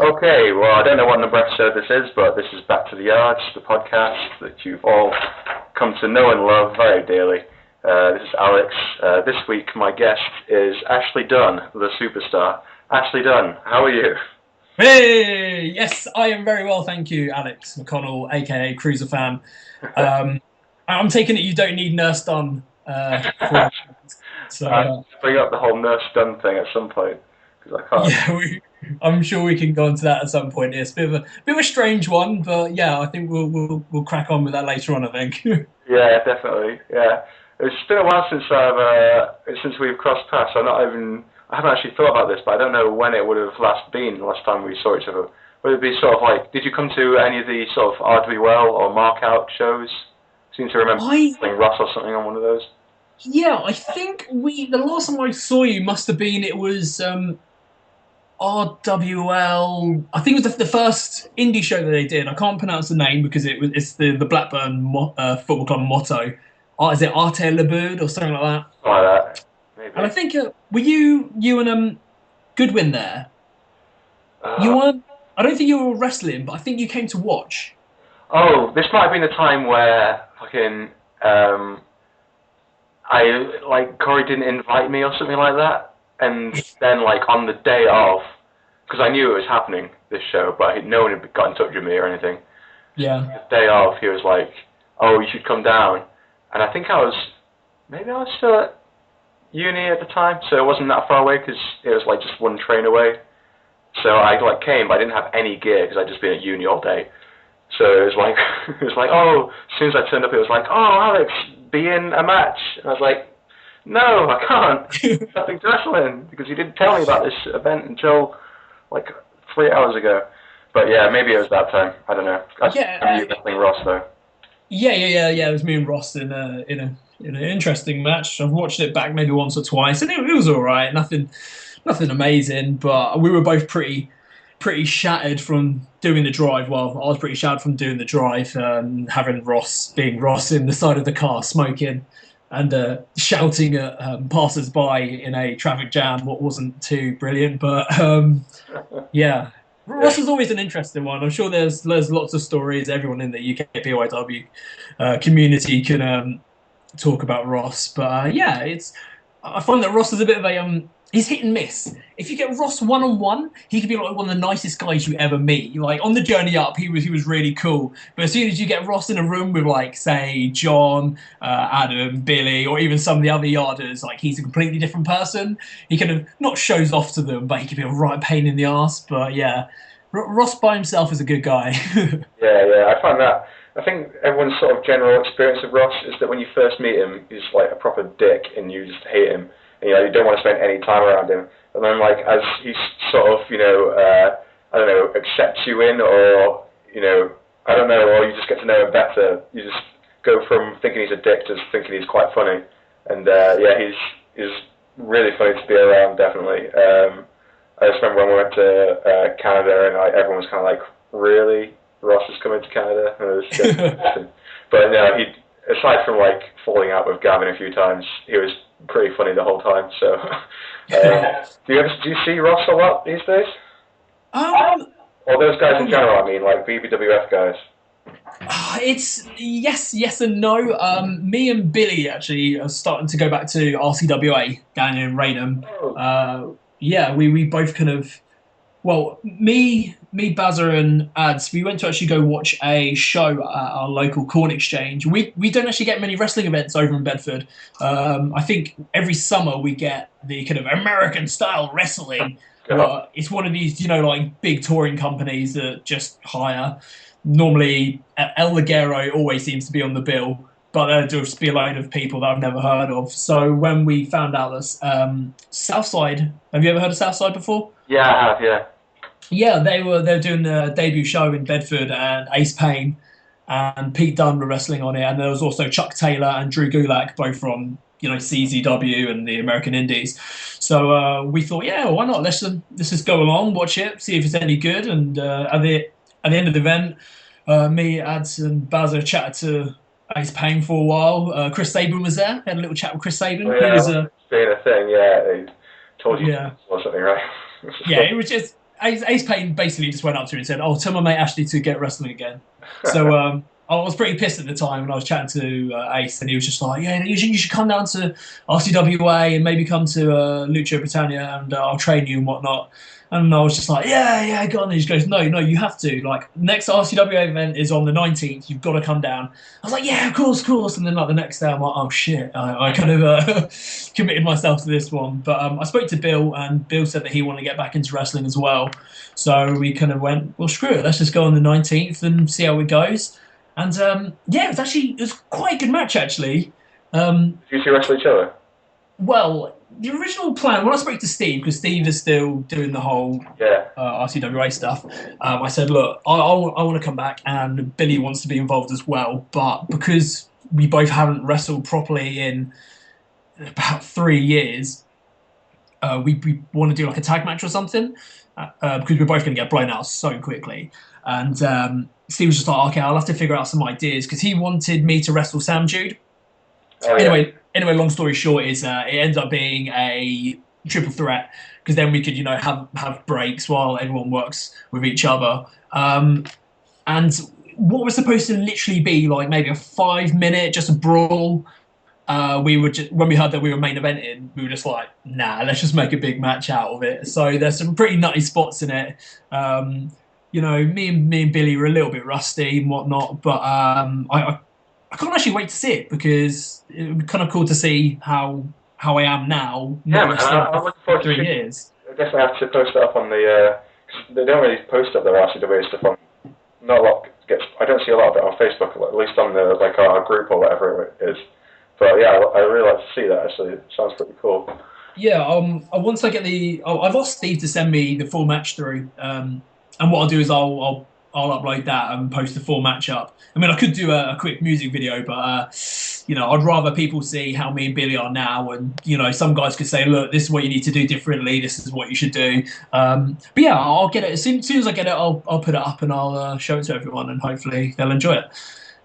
Okay, well, I don't know what number episode this is, but this is Back to the Yards, the podcast that you've all come to know and love very dearly. This is Alex. This week, my guest is Ashley Dunn, the superstar. Ashley Dunn, how are you? Hey, yes, I am very well, thank you, Alex McConnell, aka Cruiser Fan. I'm taking it you don't need Nurse Dunn for so I bring up the whole Nurse Dunn thing at some point, because I can't. yeah, I'm sure we can go into that at some point. It's a bit of a strange one, but yeah, I think we'll crack on with that later on. I think. Yeah, definitely. Yeah, it's been a while since we've crossed paths. I haven't actually thought about this, but I don't know when it would have been the last time we saw each other. Would it be sort of like, did you come to any of the sort of RWL or Markout shows? Seem to remember I playing Ross or something on one of those. Yeah, I think the last time I saw you must have been it was RWL. I think it was the first indie show that they did. I can't pronounce the name because it's the Blackburn Football Club motto. Is it Arte Le Bird or something like that? Something like that, And I maybe. think were you and Goodwin there? You Uh, weren't. I don't think you were wrestling, but I think you came to watch. oh, this might have been the time where fucking I like Corey didn't invite me or something like that, and then like on the day of, because I knew it was happening this show, but no one had got in touch with me or anything. Yeah. The day of, he was like, "Oh, you should come down," and I think maybe I was still at uni at the time, so it wasn't that far away because it was like just one train away. So I like came, but I didn't have any gear because I'd just been at uni all day. So it was like, it was like, oh, as soon as I turned up, it was like, oh, Alex, be in a match. And I was like, no, I can't. Nothing's wrestling because you didn't tell me about this event until like 3 hours ago. But yeah, maybe it was that time. I don't know. I Yeah. remember you wrestling Ross though. Yeah. It was me and Ross in an interesting match. I've watched it back maybe once or twice, and it was all right. Nothing amazing, but we were both pretty shattered from doing the drive. Well, I was pretty shattered from doing the drive, having Ross being Ross in the side of the car smoking and shouting at passers-by in a traffic jam. What wasn't too brilliant, but yeah. Yeah. Ross is always an interesting one. I'm sure there's lots of stories. Everyone in the UKBYW community can talk about Ross, but yeah, it's I find that Ross is a bit of a he's hit and miss. If you get Ross one on one, he could be like one of the nicest guys you ever meet. Like on the journey up, he was really cool. But as soon as you get Ross in a room with like say John, Adam, Billy, or even some of the other yarders, like he's a completely different person. He kind of not shows off to them, but he can be a right pain in the ass. But yeah, Ross by himself is a good guy. Yeah. I find that. I think everyone's sort of general experience of Ross is that when you first meet him, he's like a proper dick, and you just hate him, and you don't want to spend any time around him. And then, like as he sort of, I don't know, accepts you in, or I don't know, or you just get to know him better. You just go from thinking he's a dick to thinking he's quite funny, and yeah, he's really funny to be around, definitely. I just remember when we went to Canada, and like everyone was kind of like, really? Ross is coming to Canada. And it was just interesting. But no, he aside from like falling out with Gavin a few times, he was pretty funny the whole time. So, do you see Ross a lot these days? um, Or those guys in general? I mean, like BBWF guys. It's yes and no. Me and Billy actually are starting to go back to RCWA down in Raynham. Oh, Yeah, we both kind of Bazza and Ads, we went to actually go watch a show at our local corn exchange. We don't actually get many wrestling events over in Bedford. I think every summer we get the kind of American style wrestling. God. Well, it's one of these, like big touring companies that just hire. Normally, El Ligero always seems to be on the bill, but there'll just be a load of people that I've never heard of. So when we found out that Southside, have you ever heard of Southside before? Yeah, I have. Yeah. Yeah, they were doing the debut show in Bedford, and Ace Payne and Pete Dunn were wrestling on it, and there was also Chuck Taylor and Drew Gulak, both from CZW and the American Indies. So we thought, yeah, why not? Let's just go along, watch it, see if it's any good. And at the end of the event, me, Ads, and Bazza chatted to Ace Payne for a while. Chris Sabin was there. Had a little chat with Chris Oh Sabin. He yeah, was being a thing. Yeah, they told you yeah. or something, right? Yeah, it was just. Ace Payne basically just went up to me and said, "Oh, tell my mate Ashley to get wrestling again." So I was pretty pissed at the time when I was chatting to Ace, and he was just like, "Yeah, you should come down to RCWA and maybe come to Lucha Britannia, and I'll train you and whatnot." And I was just like, "Yeah, go on." And he just goes, "No, you have to. Like, next RCWA event is on the 19th. You've got to come down." I was like, "Yeah, of course." And then like the next day, I'm like, "Oh shit!" I kind of committed myself to this one. But I spoke to Bill, and Bill said that he wanted to get back into wrestling as well. So we kind of went, "Well, screw it. Let's just go on the 19th and see how it goes." And yeah, it was quite a good match actually. Do you two wrestle each other? Well, the original plan when I spoke to Steve, because Steve is still doing the whole Yeah. RCWA stuff, I said, "Look, I want to come back, and Billy wants to be involved as well, but because we both haven't wrestled properly in about 3 years, we want to do like a tag match or something, because we're both going to get blown out so quickly." And Steve was just like, "Okay, I'll have to figure out some ideas," because he wanted me to wrestle Sam Jude. Oh, yeah. Anyway, long story short is it ends up being a triple threat, because then we could have breaks while everyone works with each other. And what was supposed to literally be like maybe a 5 minute just a brawl, we were when we heard that we were main eventing, we were just like, "Nah, let's just make a big match out of it." So there's some pretty nutty spots in it. Me and Billy were a little bit rusty and whatnot, but I can't actually wait to see it, because it would be kind of cool to see how I am now, Yeah, not man, wrestling I'm for looking forward to 3 years. I definitely have to post it up on the. 'Cause they don't really post up their RCW stuff on. Not a lot gets. I don't see a lot of it on Facebook, at least on the like our group or whatever it is. But yeah, I really like to see that. Actually, it sounds pretty cool. Yeah, once I get I've asked Steve to send me the full match through, and what I'll do is I'll upload that and post the full match up. I mean, I could do a quick music video, but I'd rather people see how me and Billy are now, and some guys could say, "Look, this is what you need to do differently. This is what you should do." But yeah, I'll get it as soon as I get it. I'll put it up and I'll show it to everyone, and hopefully they'll enjoy it. Yeah.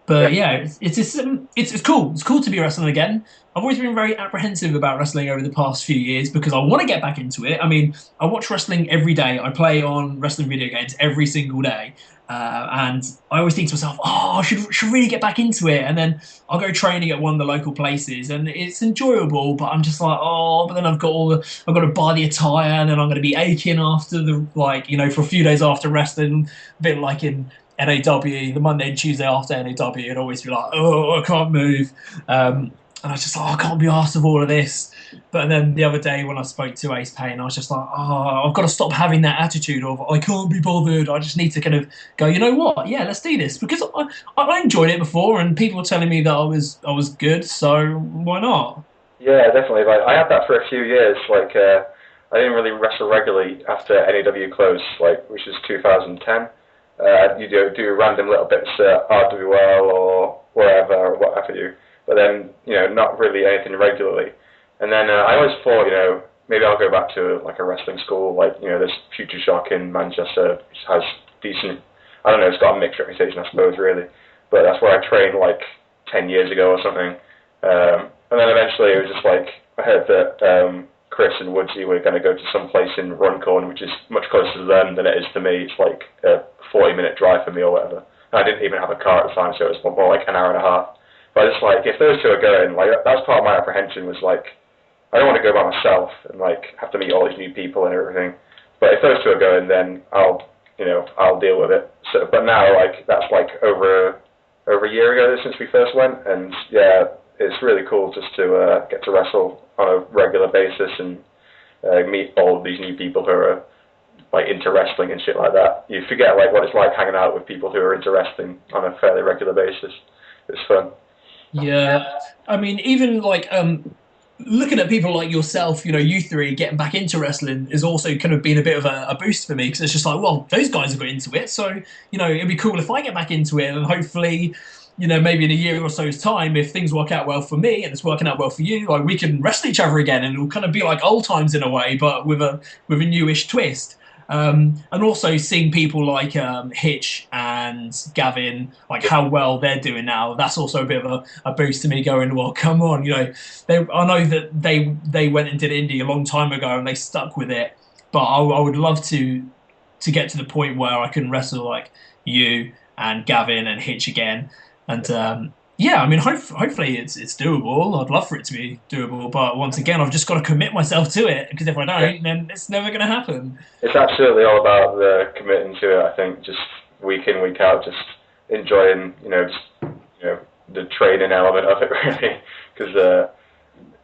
But yeah, it's cool. It's cool to be wrestling again. I've always been very apprehensive about wrestling over the past few years, because I want to get back into it. I mean, I watch wrestling every day. I play on wrestling video games every single day. And I always think to myself, "Oh, I should really get back into it." And then I'll go training at one of the local places, and it's enjoyable. But I'm just like, "Oh," but then I've got to buy the attire, and then I'm going to be aching after for a few days after wrestling, a bit like in NAW, the Monday and Tuesday after NAW, it'd always be like, "Oh, I can't move." And I was just like, "I can't be arsed of all of this." But then the other day when I spoke to Ace Payne, I was just like, "Oh, I've got to stop having that attitude of I can't be bothered. I just need to kind of go, you know what? Yeah, let's do this." Because I enjoyed it before, and people were telling me that I was good, so why not? Yeah, definitely. Like I had that for a few years. Like I didn't really wrestle regularly after NAW closed, like which was 2010. You do random little bits at RWL or wherever or what have you, but then not really anything regularly. And then I always thought maybe I'll go back to like a wrestling school, like there's Future Shock in Manchester, which has decent. I don't know, it's got a mixed reputation, I suppose, really. But that's where I trained like 10 years ago or something. And then eventually it was just like I heard that Chris and Woodsy were going to go to some place in Runcorn, which is much closer to them than it is to me. It's like a 40-minute drive for me or whatever. And I didn't even have a car at the time, so it was more like an hour and a half. But it's like, if those two are going, like that's part of my apprehension was like, I don't want to go by myself and like have to meet all these new people and everything. But if those two are going, then I'll deal with it. So, but now like that's like over a year ago since we first went, and yeah, it's really cool just to get to wrestle on a regular basis and meet all of these new people who are like into wrestling and shit like that. You forget like what it's like hanging out with people who are into wrestling on a fairly regular basis. It's fun. Yeah, I mean, even like looking at people like yourself, you three getting back into wrestling is also kind of been a bit of a boost for me, because it's just like, well, those guys have got into it, so it'd be cool if I get back into it, and hopefully, maybe in a year or so's time, if things work out well for me and it's working out well for you, like we can wrestle each other again, and it'll kind of be like old times in a way, but with a newish twist. And also seeing people like Hitch and Gavin, like how well they're doing now, that's also a bit of a boost to me. Going, well, come on, I know that they went and did indie a long time ago and they stuck with it, but I would love to to get to the point where I can wrestle like you and Gavin and Hitch again. And yeah, I mean, hopefully it's doable. I'd love for it to be doable, but once again, I've just got to commit myself to it, because if I don't, then it's never going to happen. It's absolutely all about the committing to it. I think just week in, week out, just enjoying, the training element of it, really. Because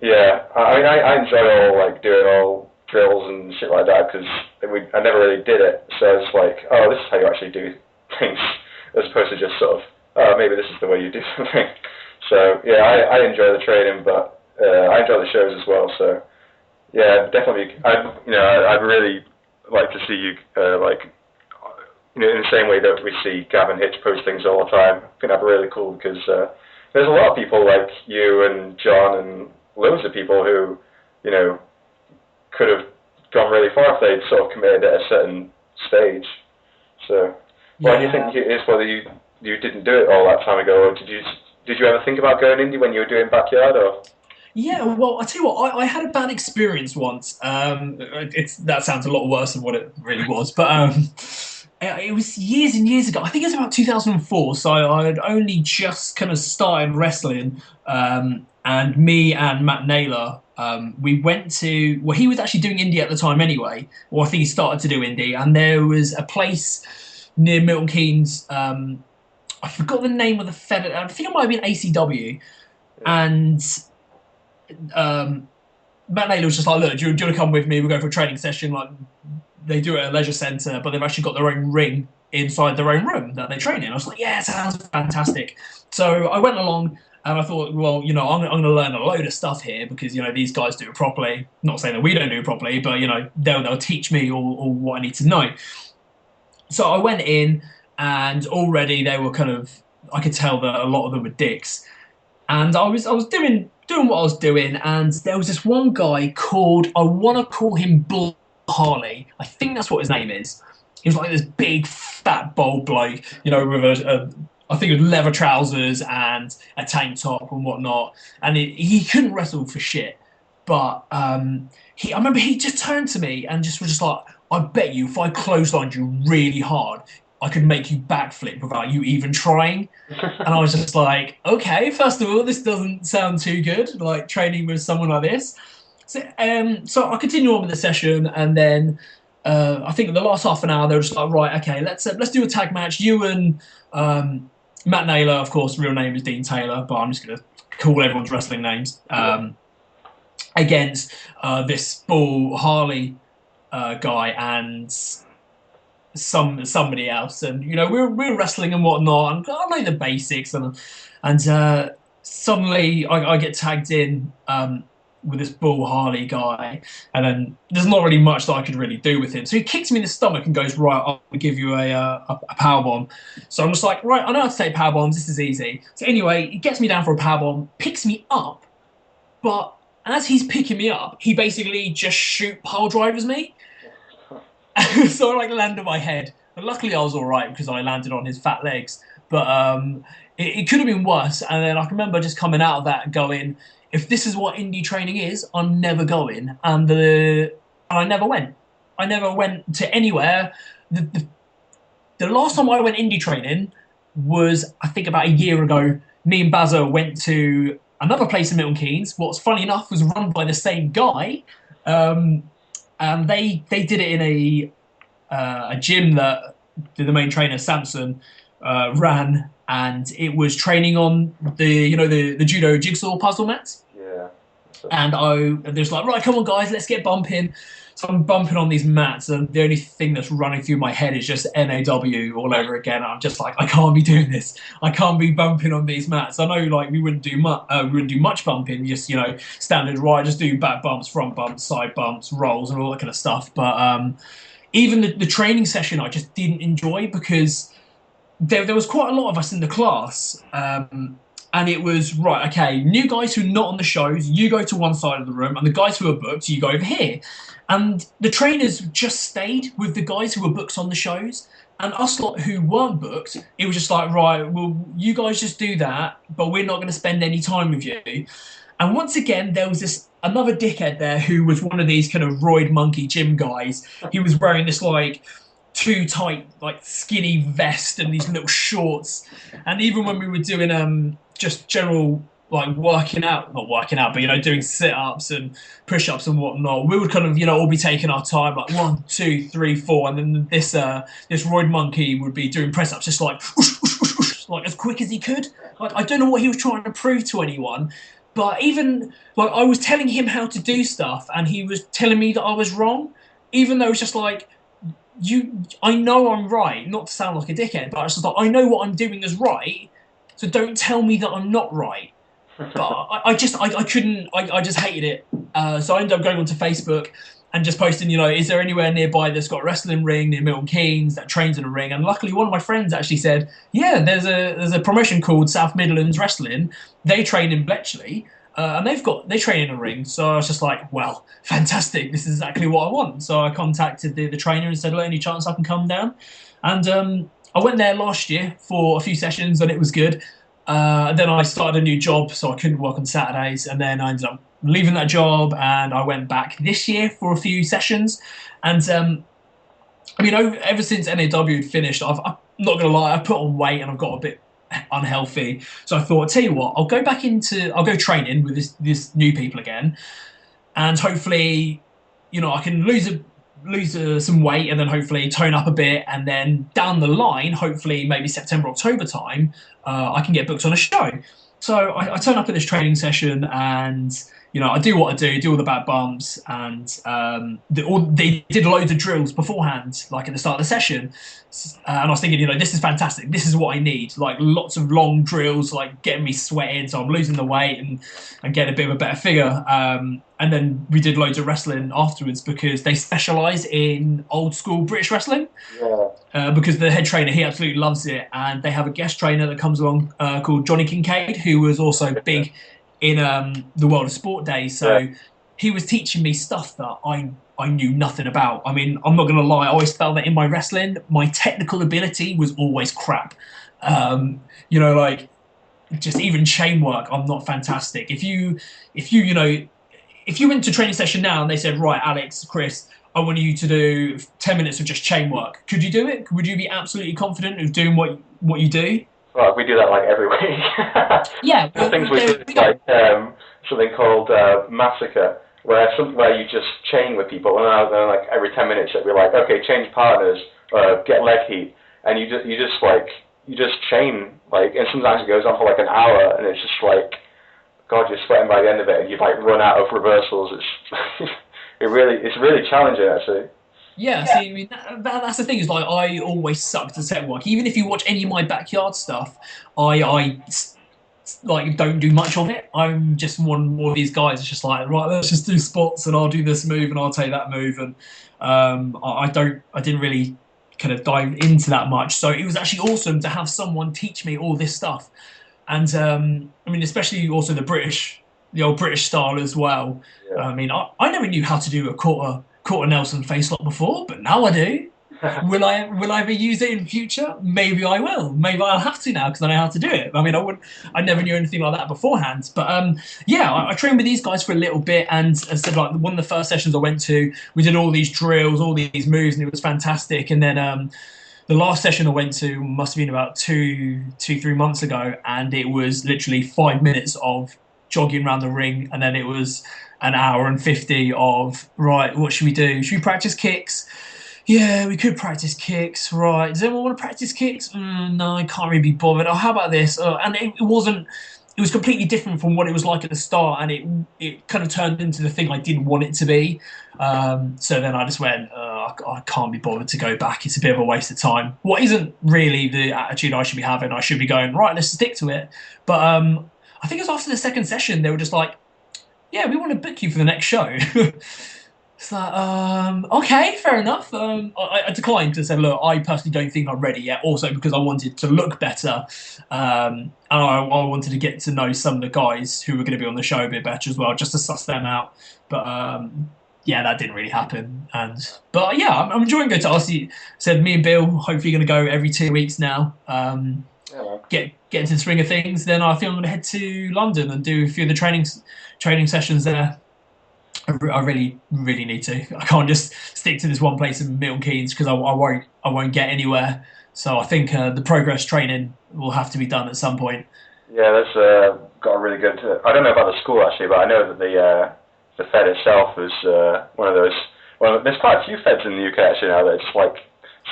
yeah, I mean, I enjoy doing all drills and shit like that, because I never really did it. So it's like, oh, this is how you actually do things, as opposed to just sort of, oh, maybe this is the way you do something. So yeah, I enjoy the training, but I enjoy the shows as well. So yeah, definitely, I'd really like to see you in the same way that we see Gavin Hitch post things all the time. I think that'd be really cool, because there's a lot of people like you and John and loads of people who, could have gone really far if they'd sort of committed at a certain stage. So, what do you think it is, whether you didn't do it all that time ago, or did you ever think about going indie when you were doing backyard, or? Yeah, well, I tell you what, I had a bad experience once. That sounds a lot worse than what it really was, but it was years and years ago. I think it was about 2004, so I had only just kind of started wrestling, and me and Matt Naylor, we went to, well, he was actually doing indie at the time anyway, or I think he started to do indie, and there was a place near Milton Keynes, I forgot the name of the fed. I think it might have been ACW, and Matt Naylor was just like, look, do you want to come with me? We'll go for a training session. Like, they do it at a leisure centre, but they've actually got their own ring inside their own room that they train in. I was like, yeah, sounds fantastic. So I went along, and I thought, well, I'm going to learn a load of stuff here, because, these guys do it properly. Not saying that we don't do it properly, but, they'll teach me all what I need to know. So I went in, and already they were kind of, I could tell that a lot of them were dicks. And I was doing what I was doing, and there was this one guy called, I want to call him Bull Harley. I think that's what his name is. He was like this big, fat, bold bloke, with I think it was leather trousers and a tank top and whatnot. And he couldn't wrestle for shit. But I remember he just turned to me and was just like, I bet you if I clotheslined you really hard, I could make you backflip without you even trying. And I was just like, okay, first of all, this doesn't sound too good, like training with someone like this. So I continued on with the session, and then I think in the last half an hour, they were just like, right, okay, let's do a tag match. You and Matt Naylor, of course, real name is Dean Taylor, but I'm just going to call everyone's wrestling names, against this Bull Harley guy and somebody else, and we're wrestling and whatnot, and I know the basics, and suddenly I get tagged in with this Bull Harley guy, and then there's not really much that I could really do with him. So he kicks me in the stomach and goes, right, I'll give you a power bomb. So I'm just like, right, I know how to take power bombs. This is easy. So anyway, he gets me down for a power bomb, picks me up, but as he's picking me up, he basically just pile drivers me. So I land on my head. And luckily I was all right, because I landed on his fat legs. But it could have been worse. And then I can remember just coming out of that and going, if this is what indie training is, I'm never going. And I never went. I never went to anywhere. The last time I went indie training was, I think, about a year ago. Me and Bazza went to another place in Milton Keynes. What's funny enough was run by the same guy. And they did it in a gym that the main trainer, Samson, ran, and it was training on the judo jigsaw puzzle mats. Yeah. And they're just like, right, come on guys, let's get bumping. So I'm bumping on these mats, and the only thing that's running through my head is just NAW all over again. I'm just like, I can't be doing this. I can't be bumping on these mats. I know, like, we wouldn't do much bumping, just standard, right? Just do back bumps, front bumps, side bumps, rolls, and all that kind of stuff. But even the training session, I just didn't enjoy, because there was quite a lot of us in the class. And it was, right, okay, new guys who are not on the shows, you go to one side of the room, and the guys who are booked, you go over here. And the trainers just stayed with the guys who were booked on the shows. And us lot who weren't booked, it was just like, right, well, you guys just do that, but we're not going to spend any time with you. And once again, there was another dickhead there who was one of these kind of roid monkey gym guys. He was wearing this, like, too tight, like skinny vest and these little shorts. And even when we were doing just general like working out, not working out, but doing sit-ups and push-ups and whatnot, we would kind of all be taking our time, like 1, 2, 3, 4, and then this roid monkey would be doing press-ups just like whoosh, whoosh, whoosh, whoosh, like as quick as he could. Like I don't know what he was trying to prove to anyone, but even like I was telling him how to do stuff, and he was telling me that I was wrong, even though it's just like I know I'm right, not to sound like a dickhead, but it's just like I know what I'm doing is right, so don't tell me that I'm not right. But I couldn't, I just hated it. So I ended up going onto Facebook and just posting, is there anywhere nearby that's got a wrestling ring near Milton Keynes that trains in a ring? And luckily, one of my friends actually said, yeah, there's a promotion called South Midlands Wrestling. They train in Bletchley. And they train in a ring. So I was just like, well, fantastic. This is exactly what I want. So I contacted the trainer and said, any chance I can come down? And I went there last year for a few sessions and it was good. Then I started a new job, so I couldn't work on Saturdays. And then I ended up leaving that job and I went back this year for a few sessions. And I mean, ever since NAW had finished, I'm not going to lie, I put on weight and I've got a bit unhealthy. So I thought, tell you what, I'll go training with this new people again, and hopefully, I can lose some weight and then hopefully tone up a bit, and then down the line, hopefully maybe September, October time, I can get booked on a show. So I turn up at this training session and I do what I do all the bad bumps, and they did loads of drills beforehand, like at the start of the session. And I was thinking, this is fantastic. This is what I need. Like lots of long drills, like getting me sweating, so I'm losing the weight and getting a bit of a better figure. And then we did loads of wrestling afterwards because they specialise in old school British wrestling. Yeah. Because the head trainer, he absolutely loves it, and they have a guest trainer that comes along called Johnny Kincaid, who was also big in the World of Sport days. So he was teaching me stuff that I knew nothing about. I mean, I'm not going to lie, I always felt that in my wrestling, my technical ability was always crap. Like just even chain work, I'm not fantastic. If you went to a training session now and they said, right, Alex, Chris, I want you to do 10 minutes of just chain work, could you do it? Would you be absolutely confident of doing what you do? Well, we do that like every week. Yeah. The things we do is like something called Massacre, where you just chain with people, and then like every 10 minutes it'll be like, okay, change partners, get leg heat, and you just chain, like, and sometimes it goes on for like an hour, and it's just like, God, you're sweating by the end of it, and you like run out of reversals. It's it's really challenging actually. Yeah, see, I mean, that's the thing, is like I always sucked at set work. Even if you watch any of my backyard stuff, I like don't do much of it. I'm just one more of these guys. It's just like, right, let's just do spots, and I'll do this move, and I'll take that move, and I didn't really kind of dive into that much. So it was actually awesome to have someone teach me all this stuff, and I mean, especially also the old British style as well. Yeah. I mean, I never knew how to do a quarter Nelson face lock before, but now I do. Will I ever use it in future? Maybe I will. Maybe I'll have to now because I know how to do it. I mean, I never knew anything like that beforehand. But yeah, I trained with these guys for a little bit, and as I said, like one of the first sessions I went to, we did all these drills, all these moves, and it was fantastic. And then the last session I went to must have been about 3 months ago, and it was literally 5 minutes of jogging around the ring, and then it was an hour and 50 of, right, what should we do? Should we practice kicks? Yeah, we could practice kicks. Right, does anyone want to practice kicks? No, I can't really be bothered. Oh, how about this? And it was completely different from what it was like at the start, and it kind of turned into the thing I didn't want it to be. So then I just went, I can't be bothered to go back. It's a bit of a waste of time. What isn't really the attitude I should be having. I should be going, right, let's stick to it. But I think it was after the second session, they were just like, yeah, we want to book you for the next show. It's like, okay, fair enough. I declined to say, look, I personally don't think I'm ready yet. Also because I wanted to look better, and I wanted to get to know some of the guys who were going to be on the show a bit better as well, just to suss them out. But yeah, that didn't really happen. But yeah, I'm enjoying going to RC. Said me and Bill hopefully going to go every 2 weeks now. Get into the swing of things. Then I think I'm going to head to London and do a few of the training sessions there I really, really need to. I can't just stick to this one place in Milton Keynes because I won't get anywhere. So I think the progress training will have to be done at some point. Yeah, that's got a really good. I don't know about the school actually, but I know that the Fed itself is one of those. Well, there's quite a few Feds in the UK actually now that it's like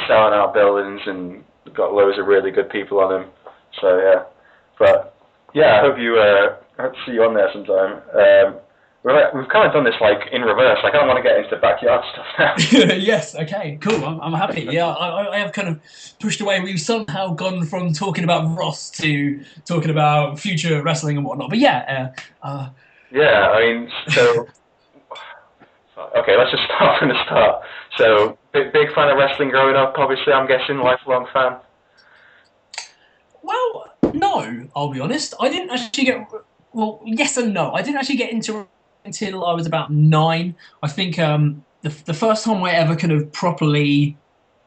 selling out buildings and got loads of really good people on them. So yeah, but yeah, I hope I hope to see you on there sometime. We've kind of done this like in reverse. Like I don't want to get into backyard stuff now. Yes. Okay. Cool. I'm happy. Yeah. I have kind of pushed away. We've somehow gone from talking about Ross to talking about future wrestling and whatnot. But yeah. Yeah, I mean, so okay, let's just start from the start. So big fan of wrestling growing up. Obviously, I'm guessing lifelong fan. Well, no. I'll be honest. I didn't actually get. Well, yes and no. I didn't actually get into it until I was about 9. I think the first time I ever kind of properly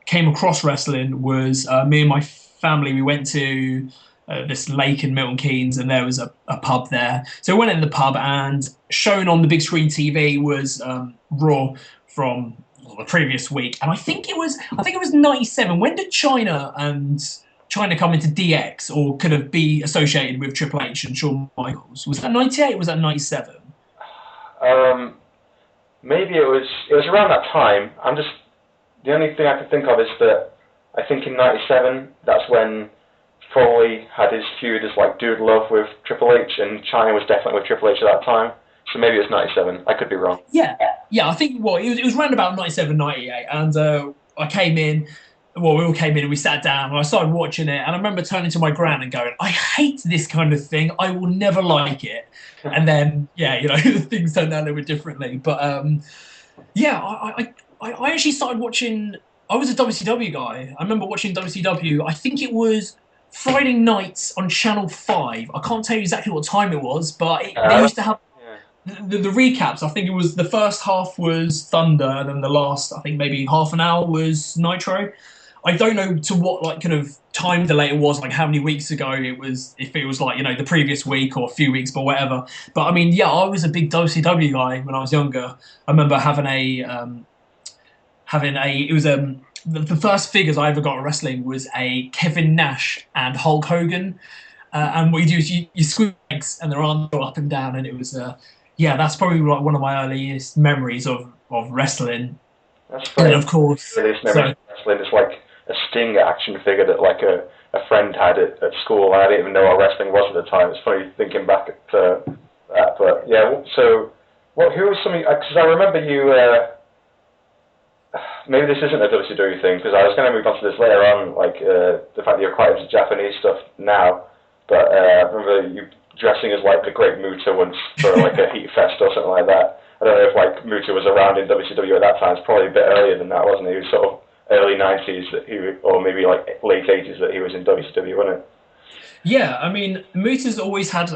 came across wrestling was me and my family. We went to this lake in Milton Keynes, and there was a pub there. So we went in the pub, and shown on the big screen TV was Raw from the previous week, and I think it was '97. When did China come into DX or could have be associated with Triple H and Shawn Michaels? Was that '98? Was that '97? Um, Maybe it was around that time. The only thing I can think of is that I think in '97 that's when Foley had his feud as like Dude Love with Triple H, and China was definitely with Triple H at that time. So maybe it was '97. I could be wrong. Yeah, yeah. I think it was around about '97, '98, and I came in. Well, we all came in and we sat down and I started watching it, and I remember turning to my gran and going, "I hate this kind of thing. I will never like it." And then, yeah, things turned out a little bit differently. But yeah, I actually started watching. I was a WCW guy. I remember watching WCW. I think it was Friday nights on Channel 5. I can't tell you exactly what time it was, but they used to have the recaps. I think it was the first half was Thunder, and then the last, I think maybe half an hour was Nitro. I don't know to what like kind of time delay it was, like how many weeks ago it was, if it was like the previous week or a few weeks, but whatever. But I mean, yeah, I was a big WCW guy when I was younger. I remember it was the first figures I ever got at wrestling was a Kevin Nash and Hulk Hogan, and what you do is you squeeze legs and their arms go up and down, and it was yeah, that's probably like one of my earliest memories of wrestling. That's funny. And of course, earliest memories of wrestling is like a Sting action figure that like a friend had at school, and I didn't even know what wrestling was at the time. It's funny thinking back at that, but yeah. So, who was something? Because I remember you. Maybe this isn't a WCW thing, because I was going to move on to this later on, like the fact that you're quite into Japanese stuff now. But I remember you dressing as like the Great Muta once for like a Heat Fest or something like that. I don't know if like Muta was around in WCW at that time. It's probably a bit earlier than that, wasn't he? He was sort of early '90s or maybe like late '80s that he was in WCW, wasn't it? Yeah, I mean, Muta's always had.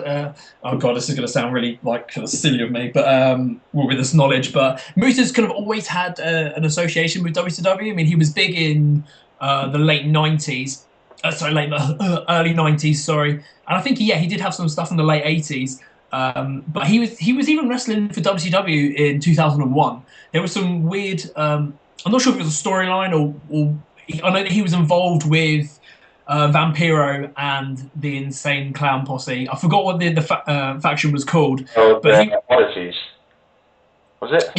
Oh god, this is going to sound really like kind of silly of me, but with this knowledge, but Muta's kind of always had an association with WCW. I mean, he was big in the late '90s. Early '90s. Sorry, and I think he did have some stuff in the late '80s. But he was even wrestling for WCW in 2001. There was some weird. I'm not sure if it was a storyline or I know that he was involved with Vampiro and the Insane Clown Posse. I forgot what the faction was called. Oh, the Odysseys. Was it?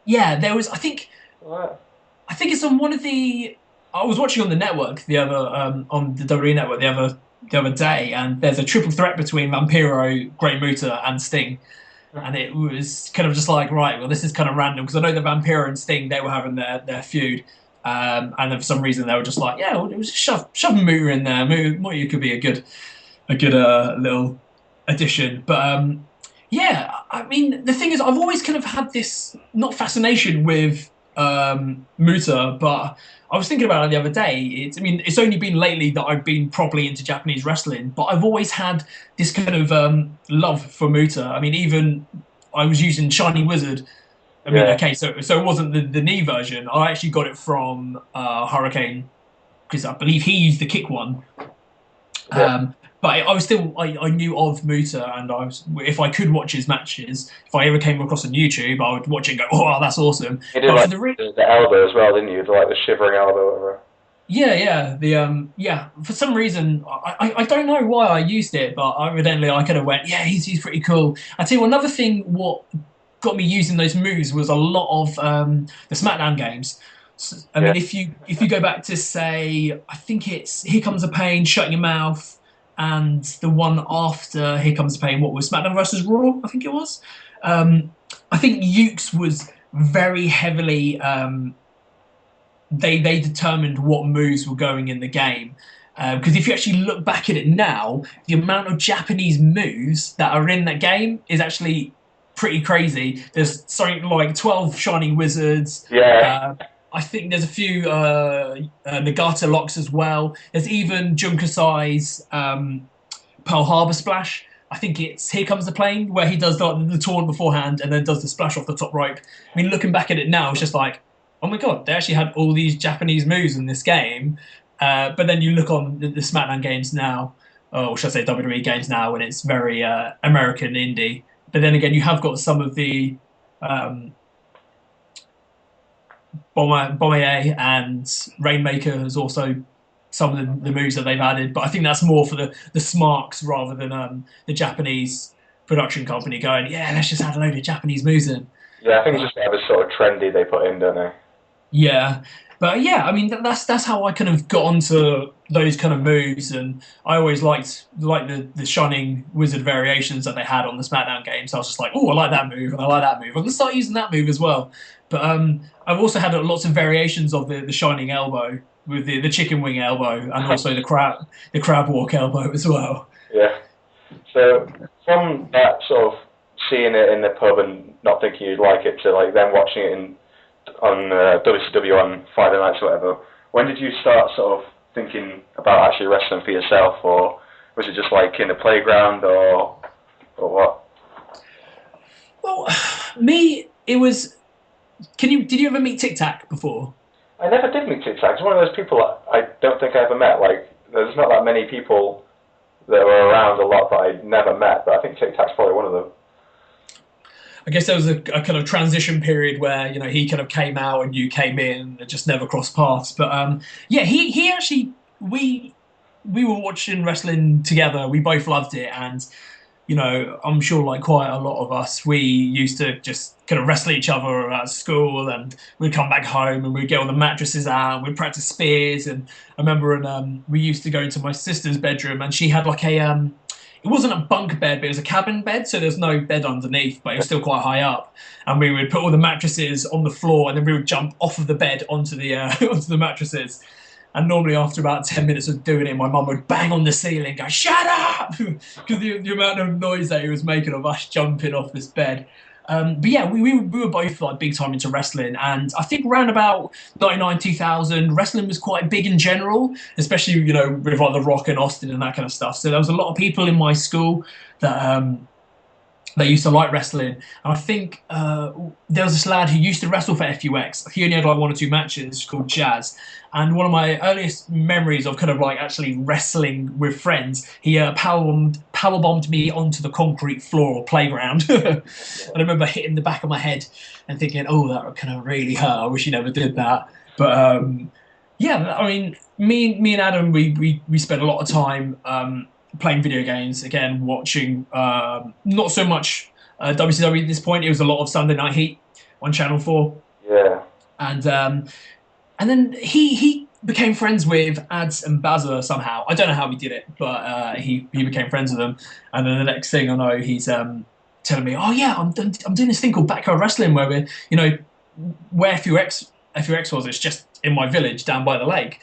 Yeah. There was. I think. What? I think it's on one of the. I was watching on the network the other on the WWE network the other day, and there's a triple threat between Vampiro, Great Muta, and Sting. And it was kind of just like, right, well, this is kind of random, because I know that Vampiro and Sting, they were having their feud. And then for some reason they were just like, yeah, well, it was shove Muta in there. Muta could be a good little addition. But yeah, I mean, the thing is, I've always kind of had this not fascination with Muta, but I was thinking about it the other day. It's only been lately that I've been properly into Japanese wrestling, but I've always had this kind of love for Muta. I mean, even I was using Shiny Wizard. I mean, okay, so it wasn't the knee version. I actually got it from Hurricane, because I believe he used the kick one. Yeah. but I was still I knew of Muta, and I was if I could watch his matches, if I ever came across on YouTube, I would watch it and go, oh, that's awesome. You did But for like the re the elbow as well, didn't you? The shivering elbow, or whatever. yeah, yeah, for some reason I don't know why I used it, but evidently I kind of went, yeah, he's pretty cool. I tell you another thing, what got me using those moves was a lot of the SmackDown games. I Yeah. mean, if you go back to say, I think it's Here Comes the Pain, Shut Your Mouth, and the one after Here Comes the Pain, what was SmackDown versus Raw? I think it was. Um, I think Ukes was very heavily. They determined what moves were going in the game. Because if you actually look back at it now, the amount of Japanese moves that are in that game is actually pretty crazy. There's something like 12 Shining Wizards. Yeah. Uh, I think there's a few Nagata locks as well. There's even Junkasai's Pearl Harbor splash. I think it's Here Comes the Plane, where he does the taunt beforehand and then does the splash off the top rope. I mean, looking back at it now, it's just like, oh my god, they actually had all these Japanese moves in this game. But then you look on the SmackDown games now, or should I say WWE games now, and it's very American indie. But then again, you have got some of the um, Bomber and Rainmaker has also some of the moves that they've added. But I think that's more for the smarks rather than the Japanese production company going, yeah, let's just add a load of Japanese moves in. Yeah, I think it's But just whatever sort of trendy they put in, don't they? yeah, but yeah, I mean that's how I kind of got onto those kind of moves, and I always liked the Shining Wizard variations that they had on the SmackDown games. So I was just like, oh, I like that move, and I like that move. I'm gonna start using that move as well. But I've also had lots of variations of the Shining Elbow with the chicken wing elbow, and also the crab walk elbow as well. Yeah. So from that sort of seeing it in the pub and not thinking you'd like it to like then watching it on WCW on Friday nights or whatever, when did you start sort of thinking about actually wrestling for yourself, or was it just like in the playground, or what? Well, me, it was. Did you ever meet Tic Tac before? I never did meet Tic Tac. He's one of those people that I don't think I ever met. Like, there's not that many people that were around a lot that I never met, but I think Tic Tac's probably one of them. I guess there was a kind of transition period where he kind of came out and you came in and just never crossed paths. But yeah, he actually we were watching wrestling together. We both loved it, and I'm sure like quite a lot of us, we used to just kind of wrestle each other at school, and we'd come back home and we'd get all the mattresses out, and we'd practice spears. And I remember, we used to go into my sister's bedroom, and she had like it wasn't a bunk bed, but it was a cabin bed, so there's no bed underneath, but it was still quite high up. And we would put all the mattresses on the floor, and then we would jump off of the bed onto the onto the mattresses. And normally, after about 10 minutes of doing it, my mum would bang on the ceiling, go, "Shut up!" Because the amount of noise that he was making of us jumping off this bed. But yeah, we were both like big time into wrestling, and I think around about 99, 2000, wrestling was quite big in general, especially with like The Rock and Austin and that kind of stuff. So there was a lot of people in my school that they used to like wrestling. And I think there was this lad who used to wrestle for FUX. He only had like one or two matches called Jazz. And one of my earliest memories of kind of like actually wrestling with friends, he powerbombed me onto the concrete floor or playground. And I remember hitting the back of my head and thinking, oh, that kind of really hurt. I wish he never did that. But yeah, I mean, me and Adam, we spent a lot of time playing video games, again, watching not so much WCW at this point. It was a lot of Sunday Night Heat on Channel 4. Yeah. And then he became friends with Ads and Bazza somehow. I don't know how he did it, but he became friends with them. And then the next thing I know, he's telling me, "Oh yeah, I'm doing this thing called Backyard Wrestling, where where FUX was. It's just in my village down by the lake."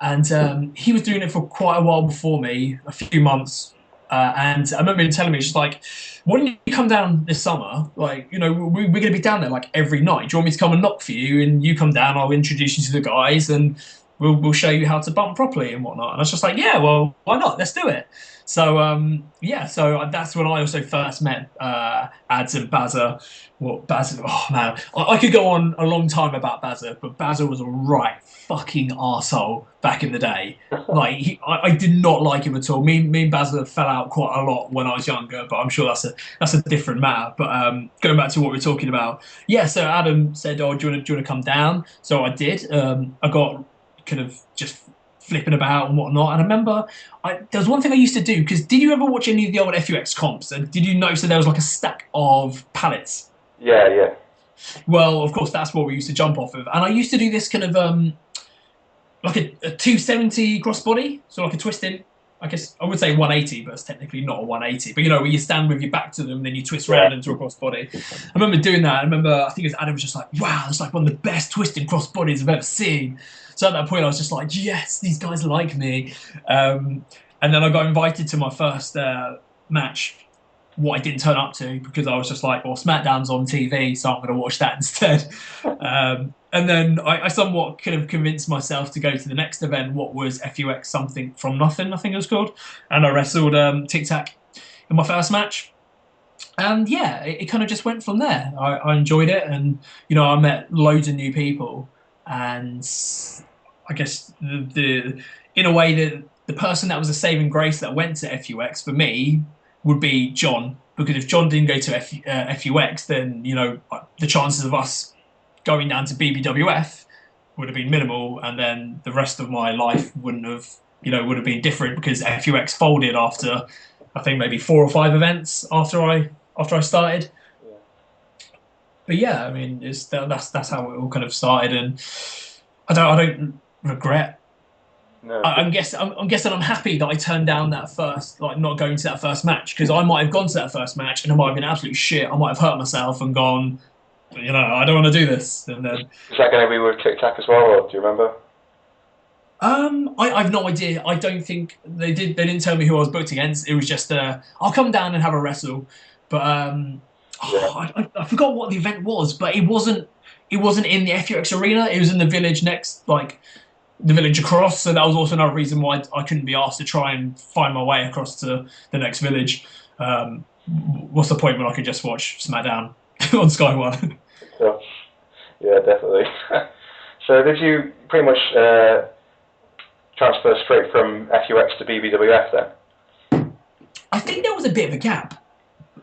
And he was doing it for quite a while before me, a few months. And I remember him telling me, just like, why don't you come down this summer? Like, we're going to be down there like every night. Do you want me to come and knock for you? And you come down, I'll introduce you to the guys. And we'll show you how to bump properly and whatnot. And I was just like, yeah, well, why not? Let's do it. So so that's when I also first met Ads and Bazza. What Bazza? Oh man, I could go on a long time about Bazza, but Bazza was a right fucking arsehole back in the day. Like I did not like him at all. Me and Bazza fell out quite a lot when I was younger, but I'm sure that's a different matter. But going back to what we're talking about, yeah. So Adam said, "Oh, do you want to come down?" So I did. I got kind of just flipping about and whatnot. And I remember there was one thing I used to do, because did you ever watch any of the old FUX comps? And did you notice that there was like a stack of pallets? Yeah, yeah. Well, of course, that's what we used to jump off of. And I used to do this kind of like a 270 crossbody, so like a twisting. I guess I would say 180, but it's technically not a 180. But you know, where you stand with your back to them, then you twist round into a crossbody. I remember doing that. I remember, I think it was Adam was just like, wow, it's like one of the best twisting crossbodies I've ever seen. So at that point, I was just like, yes, these guys like me. And then I got invited to my first match, what I didn't turn up to, because I was just like, well, SmackDown's on TV, so I'm going to watch that instead. And then I somewhat kind of convinced myself to go to the next event, what was FUX Something From Nothing, I think it was called. And I wrestled Tic Tac in my first match. And yeah, it kind of just went from there. I enjoyed it, and you know, I met loads of new people. And I guess in a way, the person that was a saving grace that went to FUX for me would be John, because if John didn't go to FUX, then you know, the chances of us going down to BBWF would have been minimal, and then the rest of my life would have been different, because FUX folded after, I think, maybe 4 or 5 events after I started. Yeah. But yeah, I mean, that's how it all kind of started, and I don't regret. No. I'm guessing I'm happy that I turned down that first, like not going to that first match, because I might have gone to that first match and it might have been absolute shit. I might have hurt myself and gone, you know, I don't want to do this. And then Is that going to be with Tic Tac as well, or do you remember? I've no idea. I don't think they did. They didn't tell me who I was booked against. It was just I'll come down and have a wrestle. But I forgot what the event was, but it wasn't in the FUX arena. It was in the village next, like the village across. So that was also another reason why I couldn't be asked to try and find my way across to the next village. What's the point when I could just watch SmackDown on Sky One? Yeah, definitely. So did you pretty much transfer straight from FUX to BBWF then? I think there was a bit of a gap.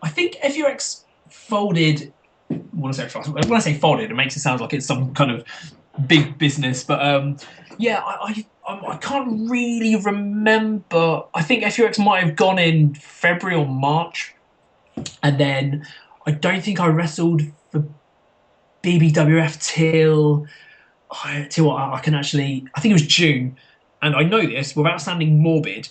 I think FUX folded. When I say folded, it makes it sound like it's some kind of big business. But yeah, I can't really remember. I think FUX might have gone in February or March, and then I don't think I wrestled for BBWF till I can actually. I think it was June, and I know this without sounding morbid,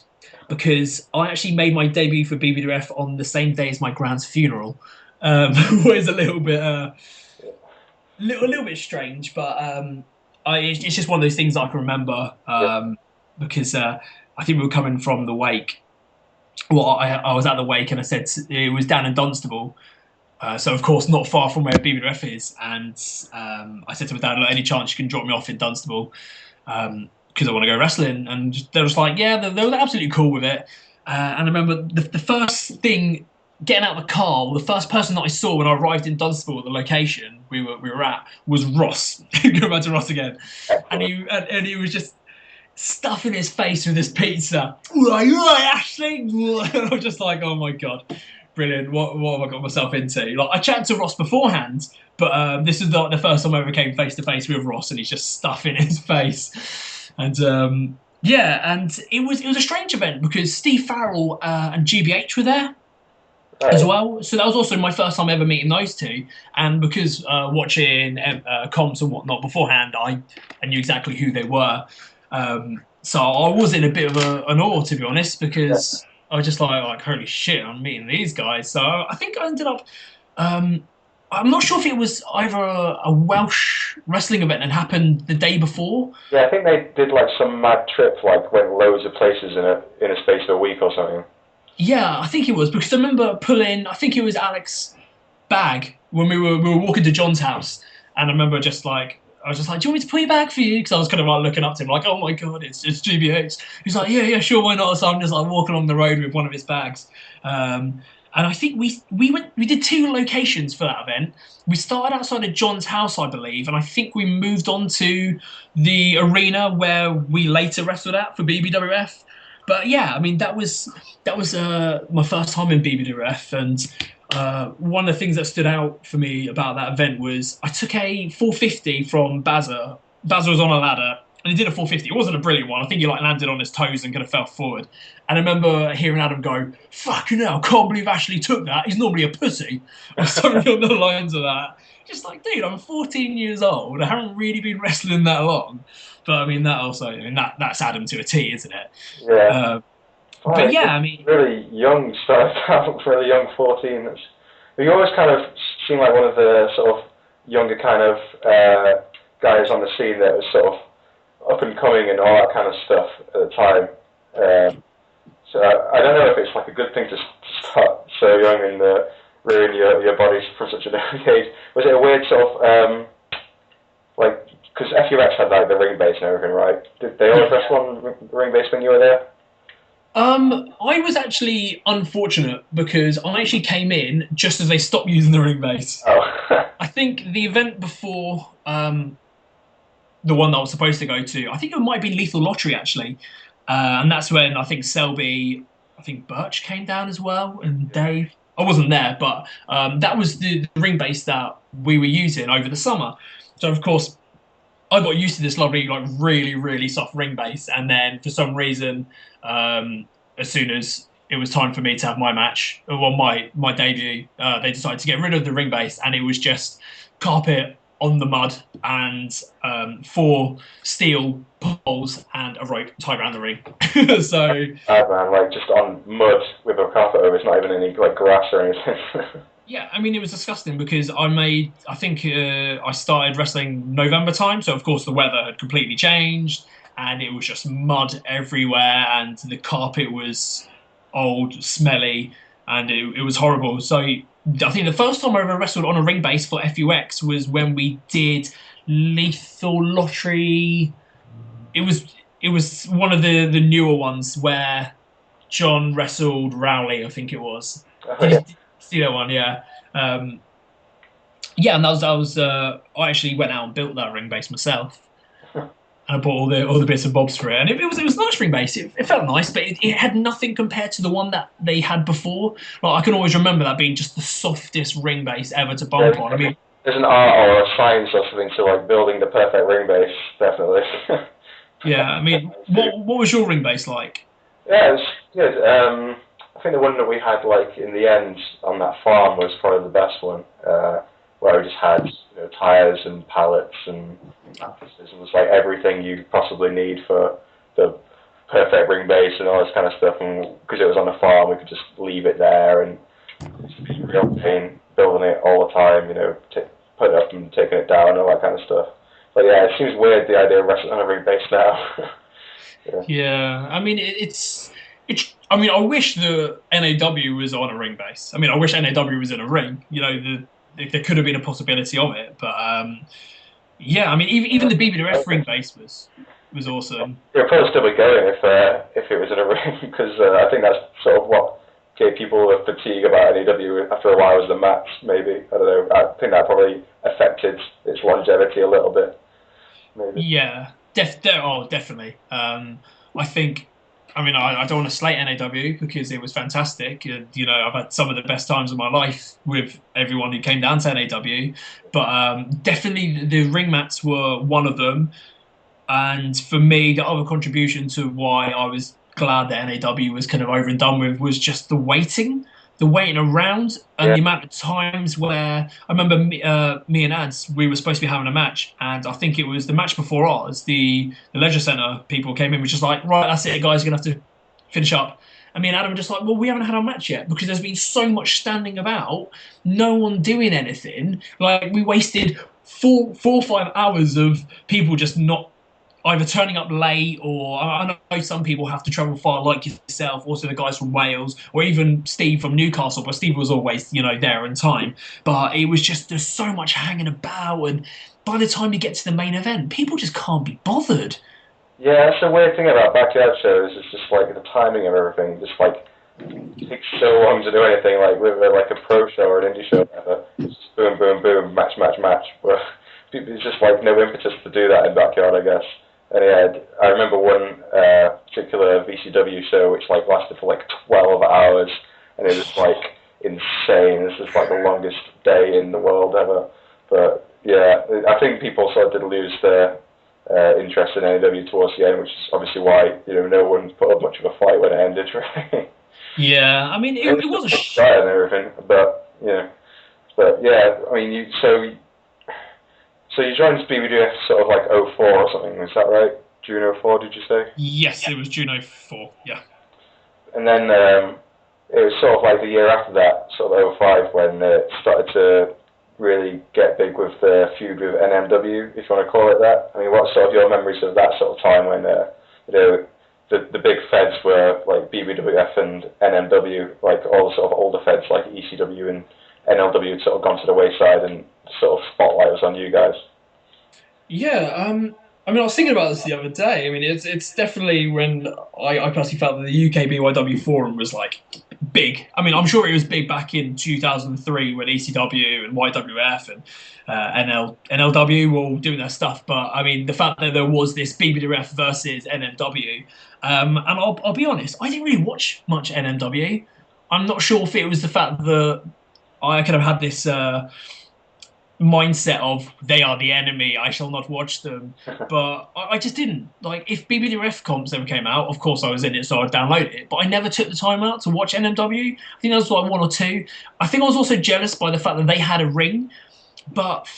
because I actually made my debut for BBWF on the same day as my grand's funeral, was a little bit little bit strange, but it's just one of those things I can remember, because I think we were coming from the wake. Well, I was at the wake, and I said it was down in Dunstable. So, of course, not far from where BBWF is. And I said to my dad, any chance you can drop me off in Dunstable? Because I want to go wrestling. And they were just like, yeah, they were absolutely cool with it. And I remember the first thing, getting out of the car, the first person that I saw when I arrived in Dunstable at the location we were at was Ross. Go back to Ross again. And he was just stuffing his face with his pizza. Are you right, Ashley? And I was just like, oh my God. Brilliant. What have I got myself into? Like, I chatted to Ross beforehand, but this is the first time I ever came face to face with Ross, and he's just stuffing his face. And yeah, and it was a strange event, because Steve Farrell and GBH were there as well. So that was also my first time ever meeting those two. And because watching comps and whatnot beforehand, I knew exactly who they were. So I was in a bit of an awe, to be honest, because I was just like, holy shit, I'm meeting these guys. So I think I ended up, I'm not sure if it was either a Welsh wrestling event that happened the day before. Yeah, I think they did like some mad trip, like went loads of places in a space of a week or something. Yeah, I think it was, because I remember pulling, I think it was Alex Bag when we were walking to John's house, and I remember just like, I was just like, "Do you want me to put it back for you?" Because I was kind of like looking up to him, like, "Oh my god, it's GBH." He's like, "Yeah, yeah, sure, why not?" So I'm just like walking along the road with one of his bags. And I think we did two locations for that event. We started outside of John's house, I believe, and I think we moved on to the arena where we later wrestled at for BBWF. But yeah, I mean that was my first time in BBWF, and one of the things that stood out for me about that event was I took a 450 from Bazza. Bazza was on a ladder and he did a 450. It wasn't a brilliant one. I think he like landed on his toes and kind of fell forward. And I remember hearing Adam go, "Fucking hell, I can't believe Ashley took that. He's normally a pussy," or something on the lines of that. Just like, dude, I'm 14 years old. I haven't really been wrestling that long. But I mean, that also, I mean, that's Adam to a T, isn't it? Yeah. Uh, but Right, yeah, I mean, really young, started out really young, 14. You always kind of seem like one of the sort of younger kind of guys on the scene that was sort of up and coming and all that kind of stuff at the time. So I don't know if it's like a good thing to start so young and ruin your body from such an early age. Was it a weird sort of like, because FUX had like the ring base and everything, right? Did they always wrestle on the ring base when you were there? I was actually unfortunate because I actually came in just as they stopped using the ring base. Oh. I think the event before the one that I was supposed to go to, I think it might be Lethal Lottery actually, and that's when I think Selby, I think Birch came down as well, and Dave. I wasn't there, but that was the ring base that we were using over the summer. So of course I got used to this lovely, like really, really soft ring base, and then for some reason, as soon as it was time for me to have my match, well, my debut, they decided to get rid of the ring base, and it was just carpet on the mud and four steel poles and a rope tied around the ring. So Bad man, like just on mud with a carpet over. It's not even any like grass or anything. yeah, I mean, it was disgusting because I think I started wrestling November time. So, of course, the weather had completely changed and it was just mud everywhere and the carpet was old, smelly, and it was horrible. So, I think the first time I ever wrestled on a ring base for FUX was when we did Lethal Lottery. It was it was one of the newer ones where John wrestled Rowley, I think it was. Oh, Did yeah. you see that one? Yeah. Um, yeah, and I actually went out and built that ring base myself, and I bought all the bits and bobs for it, and it was a nice ring base. It felt nice, but it had nothing compared to the one that they had before. Like I can always remember that being just the softest ring base ever to bump on. I mean, There's an art or a science or something to like building the perfect ring base, definitely. yeah, I mean, what was your ring base like? Yeah, it was good. I think the one that we had like in the end on that farm was probably the best one, where we just had tires and pallets and mattresses and it was like everything you possibly need for the perfect ring base and all this kind of stuff. And because it was on a farm, we could just leave it there and just be real pain building it all the time. Put it up and taking it down and all that kind of stuff. But yeah, it seems weird the idea of wrestling on a ring base now. Yeah. Yeah, I mean it's. I mean, I wish the NAW was on a ring base. I mean, I wish NAW was in a ring. If there could have been a possibility of it, but yeah, I mean, even the BBWF ring base was awesome. It'll probably still be going if it was in a ring because I think that's sort of what gave people a fatigue about NAW after a while was the match. Maybe I don't know. I think that probably affected its longevity a little bit. Maybe. Yeah, definitely. I think. I mean, I don't want to slate NAW because it was fantastic. I've had some of the best times of my life with everyone who came down to NAW. But definitely the ring mats were one of them. And for me, the other contribution to why I was glad that NAW was kind of over and done with was just the waiting around, and Yeah. the amount of times where I remember me and Ads, we were supposed to be having a match, and I think it was the match before ours. The Leisure Centre people came in, was just like, right, that's it, guys, you're gonna have to finish up. And me and Adam were just like, well, we haven't had our match yet because there's been so much standing about, no one doing anything. Like we wasted 4 or 5 hours of people just not either turning up late, or I know some people have to travel far, like yourself, also the guys from Wales, or even Steve from Newcastle, but Steve was always, there in time. But it was just, there's so much hanging about, and by the time you get to the main event, people just can't be bothered. Yeah, that's the weird thing about backyard shows. It's just like the timing of everything. Just like it takes so long to do anything. Like with like a pro show or an indie show, or whatever, it's just boom, boom, boom, match, match, match. But it's just like no impetus to do that in backyard, I guess. And yeah, I remember one particular VCW show which like lasted for like 12 hours, and it was like insane. This was like the longest day in the world ever. But yeah, I think people sort of did lose their interest in NAW towards the end, which is obviously why no one put up much of a fight when it ended. Really. Yeah, I mean, it was And everything, but but yeah, I mean, so you joined BBWF sort of like '04 or something, is that right? June '04, did you say? Yes, it was June '04. Yeah. And then it was sort of like the year after that, sort of '05, when it started to really get big with the feud with NMW, if you want to call it that. I mean, what sort of your memories of that sort of time when the big feds were like BBWF and NMW, like all the sort of older feds like ECW and NLW had sort of gone to the wayside, and sort of spotlight was on you guys. Yeah, I mean, I was thinking about this the other day. I mean, it's definitely when I personally felt that the UKBYW forum was like big. I mean, I'm sure it was big back in 2003 when ECW and YWF and NLW were all doing their stuff. But I mean, the fact that there was this BBWF versus NMW, and I'll be honest, I didn't really watch much NMW. I'm not sure if it was the fact that I kind of had this mindset of they are the enemy, I shall not watch them. But I just didn't. Like, if BBWF comps ever came out, of course I was in it, so I'd download it. But I never took the time out to watch NMW. I think there was like one or two. I think I was also jealous by the fact that they had a ring. But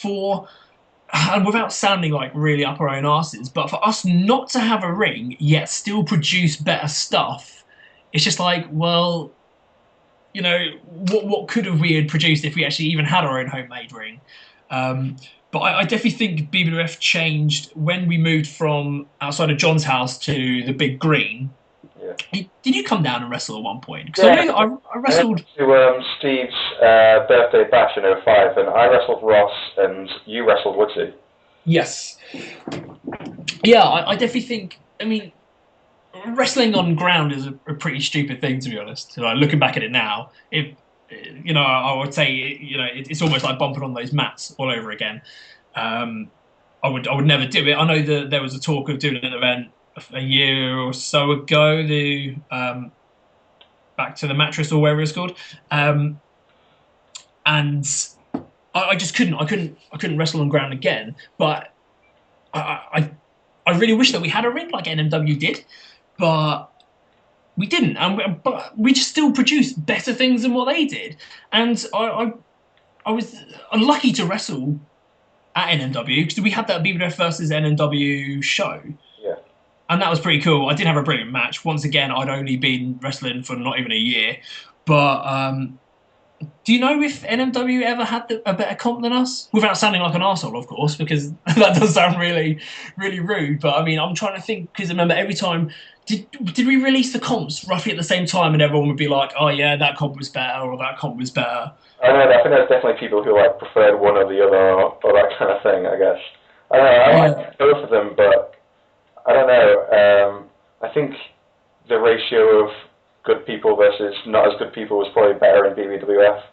and without sounding like really up our own asses, but for us not to have a ring yet still produce better stuff, it's just like, well, what could have we had produced if we actually even had our own homemade ring? But I definitely think BBWF changed when we moved from outside of John's house to the big green. Yeah. Did you come down and wrestle at one point? Because Yeah, I wrestled to Steve's birthday bash in '05, and I wrestled Ross, and you wrestled Woodsy. Yes. Yeah, I definitely think. I mean, wrestling on ground is a pretty stupid thing, to be honest. Like, looking back at it now, I would say it's almost like bumping on those mats all over again. I would never do it. I know that there was a talk of doing an event a year or so ago, the Back to the Mattress or whatever it's called, and I just couldn't. I couldn't wrestle on ground again. But I really wish that we had a ring like NMW did, but we didn't, but we just still produced better things than what they did. And I was unlucky to wrestle at NMW because we had that BBWF versus NMW show. Yeah. And that was pretty cool. I did have a brilliant match. Once again, I'd only been wrestling for not even a year. But do you know if NMW ever had a better comp than us? Without sounding like an arsehole, of course, because that does sound really, really rude. But I mean, I'm trying to think, because I remember every time, did we release the comps roughly at the same time, and everyone would be like, oh yeah, that comp was better, or that comp was better? I don't know, I think there's definitely people who like preferred one or the other, or that kind of thing, I guess. I don't know, I like both of them, but I don't know. I think the ratio of good people versus not as good people was probably better in BBWF.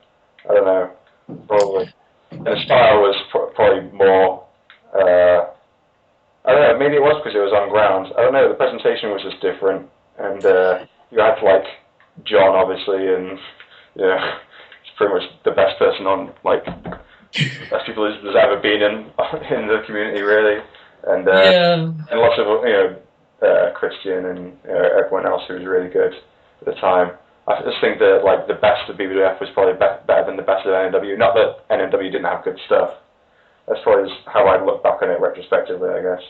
I don't know, probably. And the style was probably more. I don't know. Maybe it was because it was on ground. I don't know. The presentation was just different, and you had like John, obviously, and he's pretty much the best person on like best people there's ever been in the community, really, and lots of Christian and everyone else who was really good at the time. I just think that like the best of BBWF was probably better than the best of NNW. Not that NNW didn't have good stuff. That's probably how I look back on it retrospectively, I guess.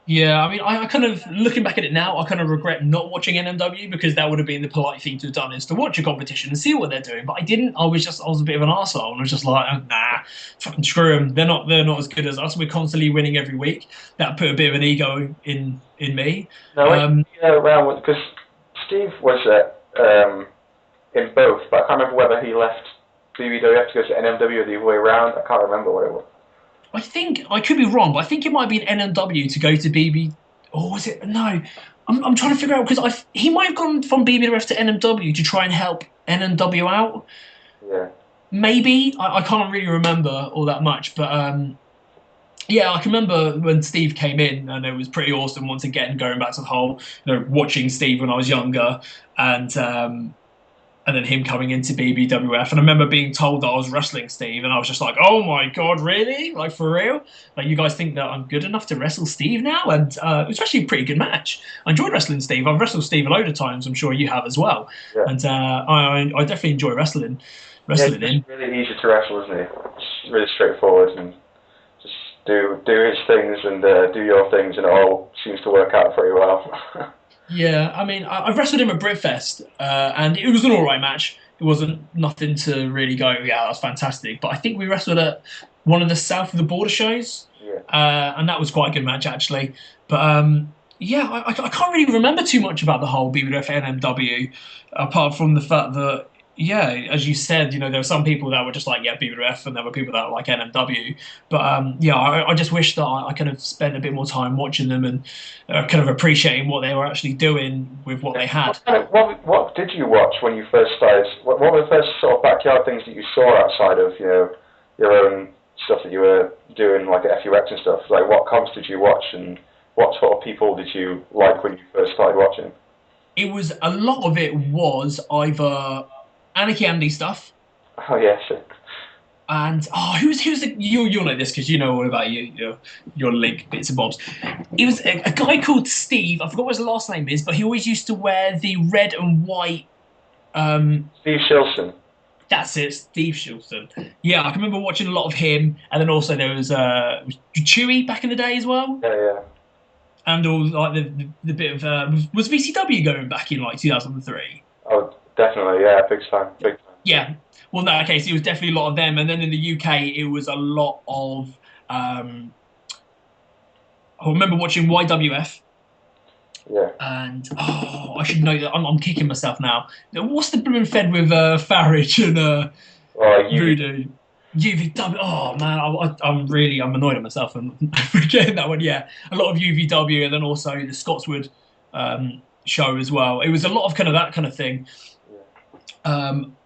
Yeah, I mean, I kind of, looking back at it now, I kind of regret not watching NMW because that would have been the polite thing to have done, is to watch a competition and see what they're doing. But I didn't. I was a bit of an arsehole, and I was just like, nah, fucking screw them. They're not as good as us. We're constantly winning every week. That put a bit of an ego in me. No, around because Steve was in both, but I can't remember whether he left BBWF to go to NMW or the other way around. I can't remember what it was. I think I could be wrong, but I think it might be an NMW to go to BB. Or was it? No, I'm trying to figure out because he might have gone from BBWF to NMW to try and help NMW out. Yeah. Maybe I can't really remember all that much, but yeah, I can remember when Steve came in, and it was pretty awesome. Once again, going back to the whole, watching Steve when I was younger, and and then him coming into BBWF. And I remember being told that I was wrestling Steve, and I was just like, oh my God, really? Like, for real? Like, you guys think that I'm good enough to wrestle Steve now? And it was actually a pretty good match. I enjoyed wrestling Steve. I've wrestled Steve a load of times. I'm sure you have as well. Yeah. And I definitely enjoy wrestling Yeah, him. he's really easy to wrestle, isn't he? It's really straightforward, and just do his things and do your things, and it all seems to work out pretty well. Yeah, I mean, I've wrestled him at Britfest, and it was an all right match. It wasn't nothing to really go, yeah, that was fantastic. But I think we wrestled at one of the South of the Border shows, Yeah. and that was quite a good match actually. But yeah, I can't really remember too much about the whole BWF NMW, apart from the fact that, yeah, as you said, there were some people that were just like, yeah, BWF, and there were people that were like NMW. But yeah, I just wish that I could have spent a bit more time watching them and kind of appreciating what they were actually doing with what they had. What did you watch when you first started? What were the first sort of backyard things that you saw outside of your own stuff that you were doing, like at FUX and stuff? Like, what comps did you watch, and what sort of people did you like when you first started watching? It was a lot of it was either Anarchy Andy stuff. Oh yeah, sure. And who's the you'll know this because you know all about your link bits and bobs. It was a guy called Steve. I forgot what his last name is, but he always used to wear the red and white. Steve Shilson. That's it, Steve Shilson. Yeah, I can remember watching a lot of him, and then also there was Chewy back in the day as well. Yeah, yeah. And all like the bit of was VCW going back in like 2003. Oh, definitely, yeah, big time, big time. Yeah. Well, in that case, it was definitely a lot of them. And then in the UK, it was a lot of... I remember watching YWF. Yeah. And, I should know that. I'm kicking myself now. What's the blooming fed with Farage and Voodoo? UVW. Oh, man, I'm annoyed at myself and forgetting that one. Yeah, a lot of UVW, and then also the Scotswood show as well. It was a lot of that kind of thing.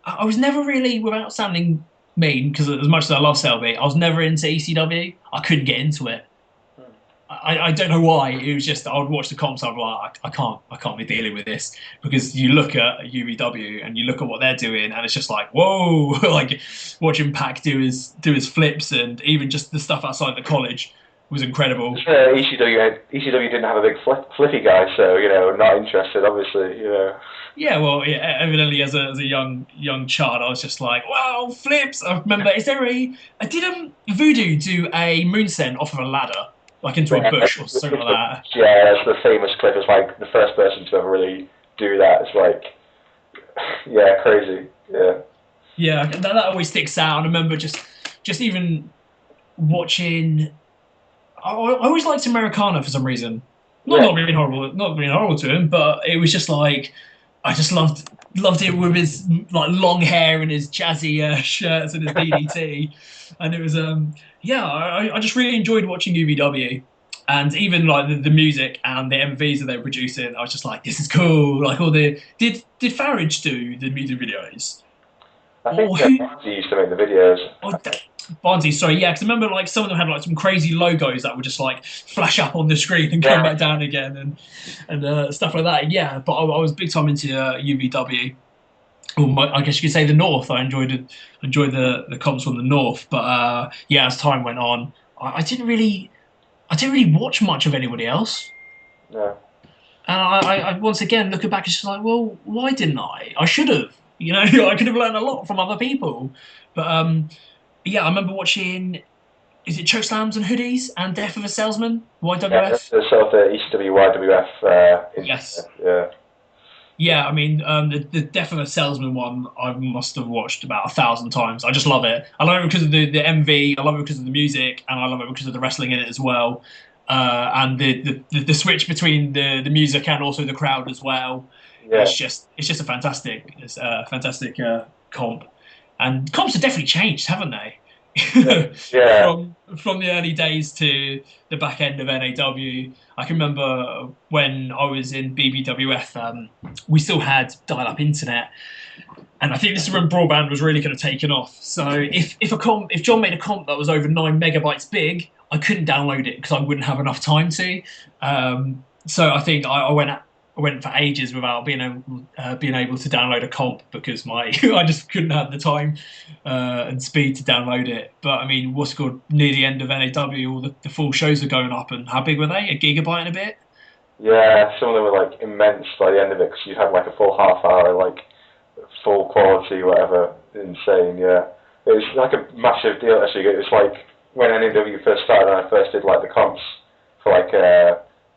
I was never really, without sounding mean, because as much as I love Selby, I was never into ECW. I couldn't get into it. I don't know why. It was just I would watch the comps. I'd be like, I can't be dealing with this, because you look at UVW and you look at what they're doing, and it's just like, whoa! Like watching Pac do his flips, and even just the stuff outside the college was incredible. ECW didn't have a big flippy guy, so not interested, obviously. Yeah, well, yeah, evidently as a young child, I was just like, wow, flips! I remember, did Voodoo do a moonsault off of a ladder, like into a bush or something like that? Yeah, that's the famous clip. It's like the first person to ever really do that. It's like, yeah, crazy. Yeah. Yeah, that always sticks out. And I remember just even watching. I always liked Americana for some reason. Not being horrible to him, but it was just like I just loved it with his like long hair and his jazzy shirts and his DDT, and it was I just really enjoyed watching UVW, and even like the music and the MVs that they were producing. I was just like, this is cool. Like all the did Farage do the music videos? I think Barnsley used to make the videos. Barnsley, sorry, yeah, because I remember like some of them had like some crazy logos that would just like flash up on the screen and come back down again and stuff like that. Yeah, but I was big time into UVW. I guess you could say the North. I enjoyed the comps from the North, but yeah, as time went on, I didn't really watch much of anybody else. No. And I once again looking back, it's just like, well, why didn't I? I should have. I could have learned a lot from other people. But yeah, I remember watching. Is it Choke Slams and Hoodies and Death of a Salesman? YWF. Yeah, that's the sort of the ECWYWF. Yes. Yeah. Yeah, I mean, the Death of a Salesman one, I must have watched about 1,000 times. I just love it. I love it because of the MV. I love it because of the music, and I love it because of the wrestling in it as well. And the switch between the music and also the crowd as well. Yeah. It's just a fantastic comp. And comps have definitely changed, haven't they? Yeah, from the early days to the back end of NAW. I can remember when I was in BBWF, we still had dial-up internet, and I think this is when broadband was really kind of taken off. So if John made a comp that was over 9 megabytes big, I couldn't download it because I wouldn't have enough time to. So I think I went for ages without being able to download a comp because my I just couldn't have the time and speed to download it. But I mean, what's good near the end of NAW, all the full shows are going up, and how big were they? A gigabyte and a bit? yeah. Some of them were like immense by the end of it because you had like a full half hour, like full quality, whatever. Insane, yeah. It was like a massive deal actually. It was like when NAW first started and I first did like the comps for like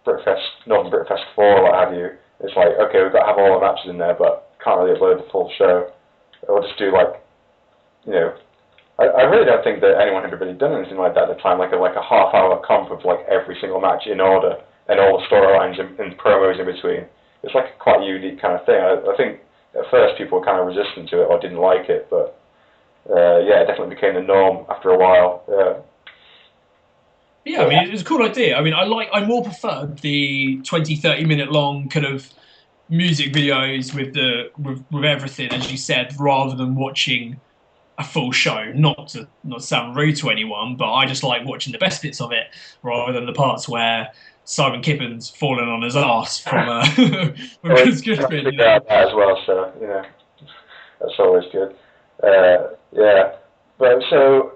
Britfest, Northern Britfest 4, what have you. It's like, okay, we've got to have all the matches in there, but can't really upload the full show. Or just do like, you know, I really don't think that anyone had really done anything like that at the time, like a half hour comp of like every single match in order and all the storylines and promos in between. It's like quite a unique kind of thing. I think at first people were kind of resistant to it or didn't like it, but yeah, it definitely became the norm after a while. Yeah, I mean, it was a cool idea. I mean, I more preferred the 20, 30 minute long kind of music videos with with everything, as you said, rather than watching a full show. Not to sound rude to anyone, but I just like watching the best bits of it rather than the parts where Simon Kippen's falling on his ass from from Well, Chris you can Griffin, you figure know. out that as well, so, you know, that's always good. Yeah. But so,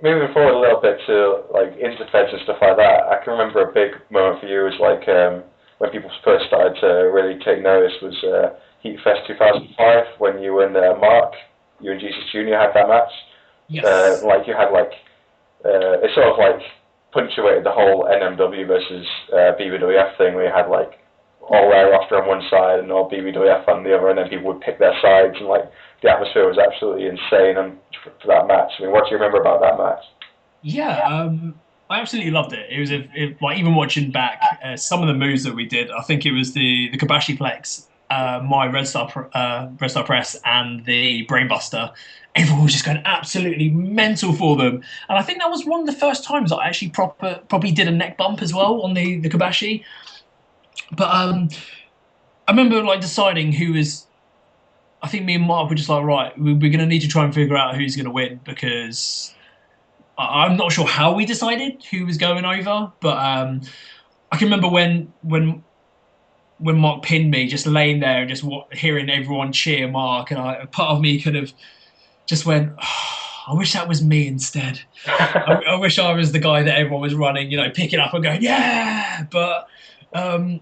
moving forward a little bit to like interfeds and stuff like that, I can remember a big moment for you was like when people first started to really take notice was Heat Fest 2005 when you and Mark, you and Jesus Jr. had that match. Yes. Like you had like it sort of like punctuated the whole NMW versus BBWF thing where you had like all their roster on one side and all BBWF on the other, and then people would pick their sides, and like the atmosphere was absolutely insane for that match. I mean, what do you remember about that match? Yeah, I absolutely loved it. It was like even watching back some of the moves that we did. I think it was the Kobashi Plex, my Red Star Press, and the Brainbuster. Everyone was just going absolutely mental for them, and I think that was one of the first times I actually probably did a neck bump as well on the Kobashi. But I remember like deciding who was. I think me and Mark were just like, right, we're going to need to try and figure out who's going to win because I'm not sure how we decided who was going over, but I can remember when Mark pinned me, just laying there and just hearing everyone cheer Mark, and part of me kind of just went, oh, I wish that was me instead. I wish I was the guy that everyone was running, you know, picking up and going, yeah. Um,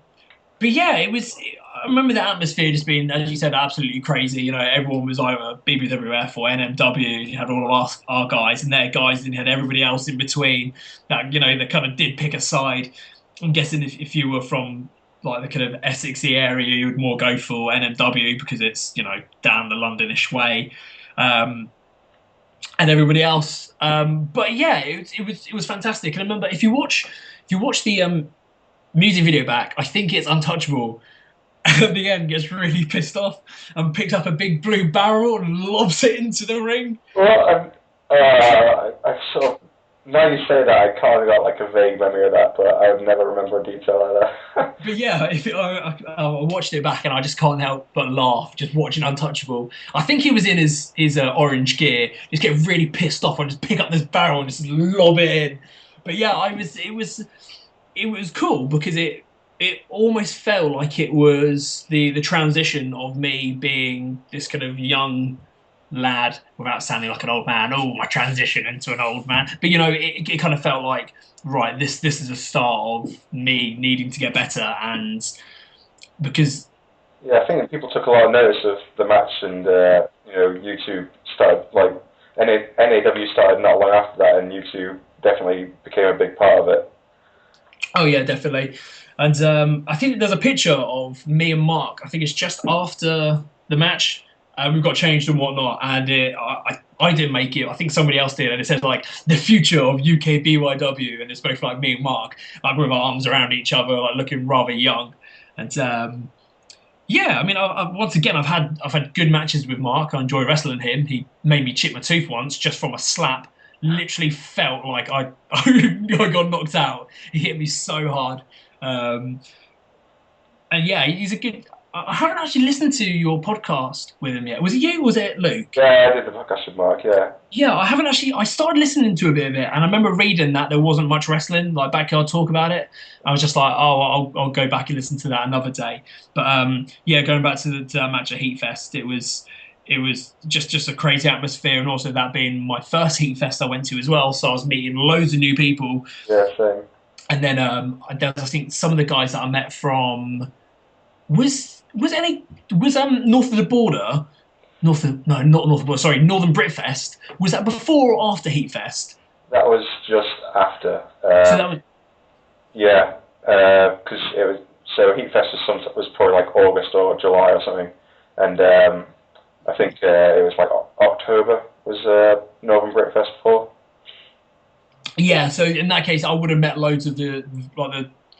but yeah, it was. I remember the atmosphere just being, as you said, absolutely crazy. You know, everyone was either BBWF or NMW. You had all of our guys and their guys, and you had everybody else in between that, you know, that kind of did pick a side. I'm guessing if you were from like the kind of Essexy area, you would more go for NMW because it's, you know, down the Londonish way, and everybody else. But yeah, it was fantastic. And I remember if you watch the music video back, I think it's Untouchable at the end gets really pissed off and picks up a big blue barrel and lobs it into the ring. Well, I sort of now you say that I kind of got like a vague memory of that, but I would never remember a detail like that. But yeah, I watched it back and I just can't help but laugh just watching Untouchable. I think he was in his orange gear, just get really pissed off and just pick up this barrel and just lob it in. But yeah, it was cool because it almost felt like it was the transition of me being this kind of young lad without sounding like an old man. Oh, my transition into an old man. But you know, it kind of felt like right. This is a start of me needing to get better, and because Yeah, I think that people took a lot of notice of the match, and you know, YouTube started like NAW started not long after that, and YouTube definitely became a big part of it. oh yeah, definitely. And I think there's a picture of me and Mark. I think it's just after the match. We've got changed and whatnot, and I didn't make it. I think somebody else did, and it said like the future of UKBYW, and it's both like me and Mark, like with our arms around each other, like looking rather young. And yeah, I mean, once again, I've had good matches with Mark. I enjoy wrestling him. He made me chip my tooth once just from a slap literally felt like I got knocked out. He hit me so hard. Um, and yeah, he's a good. I haven't actually listened to your podcast with him yet. Was it you or was it Luke? Yeah, I did the podcast with Mark. Yeah. Yeah, I haven't actually. I started listening to a bit of it, and I remember reading that there wasn't much wrestling, like backyard talk about it. I was just like, oh, I'll go back and listen to that another day. But yeah, going back to that match at Heat Fest, it was just a crazy atmosphere, and also that being my first Heat Fest I went to as well, so I was meeting loads of new people. Yeah, same. And then there was, I think, some of the guys that I met from was north of the border. North of, no, not North of the border. Sorry, Northern Britfest. Was that before or after Heat Fest? That was just after. So that was Yeah, because it was so Heat Fest was probably like August or July or something, and I think it was like October was Northern Britfest before. yeah. So in that case, I would have met loads of the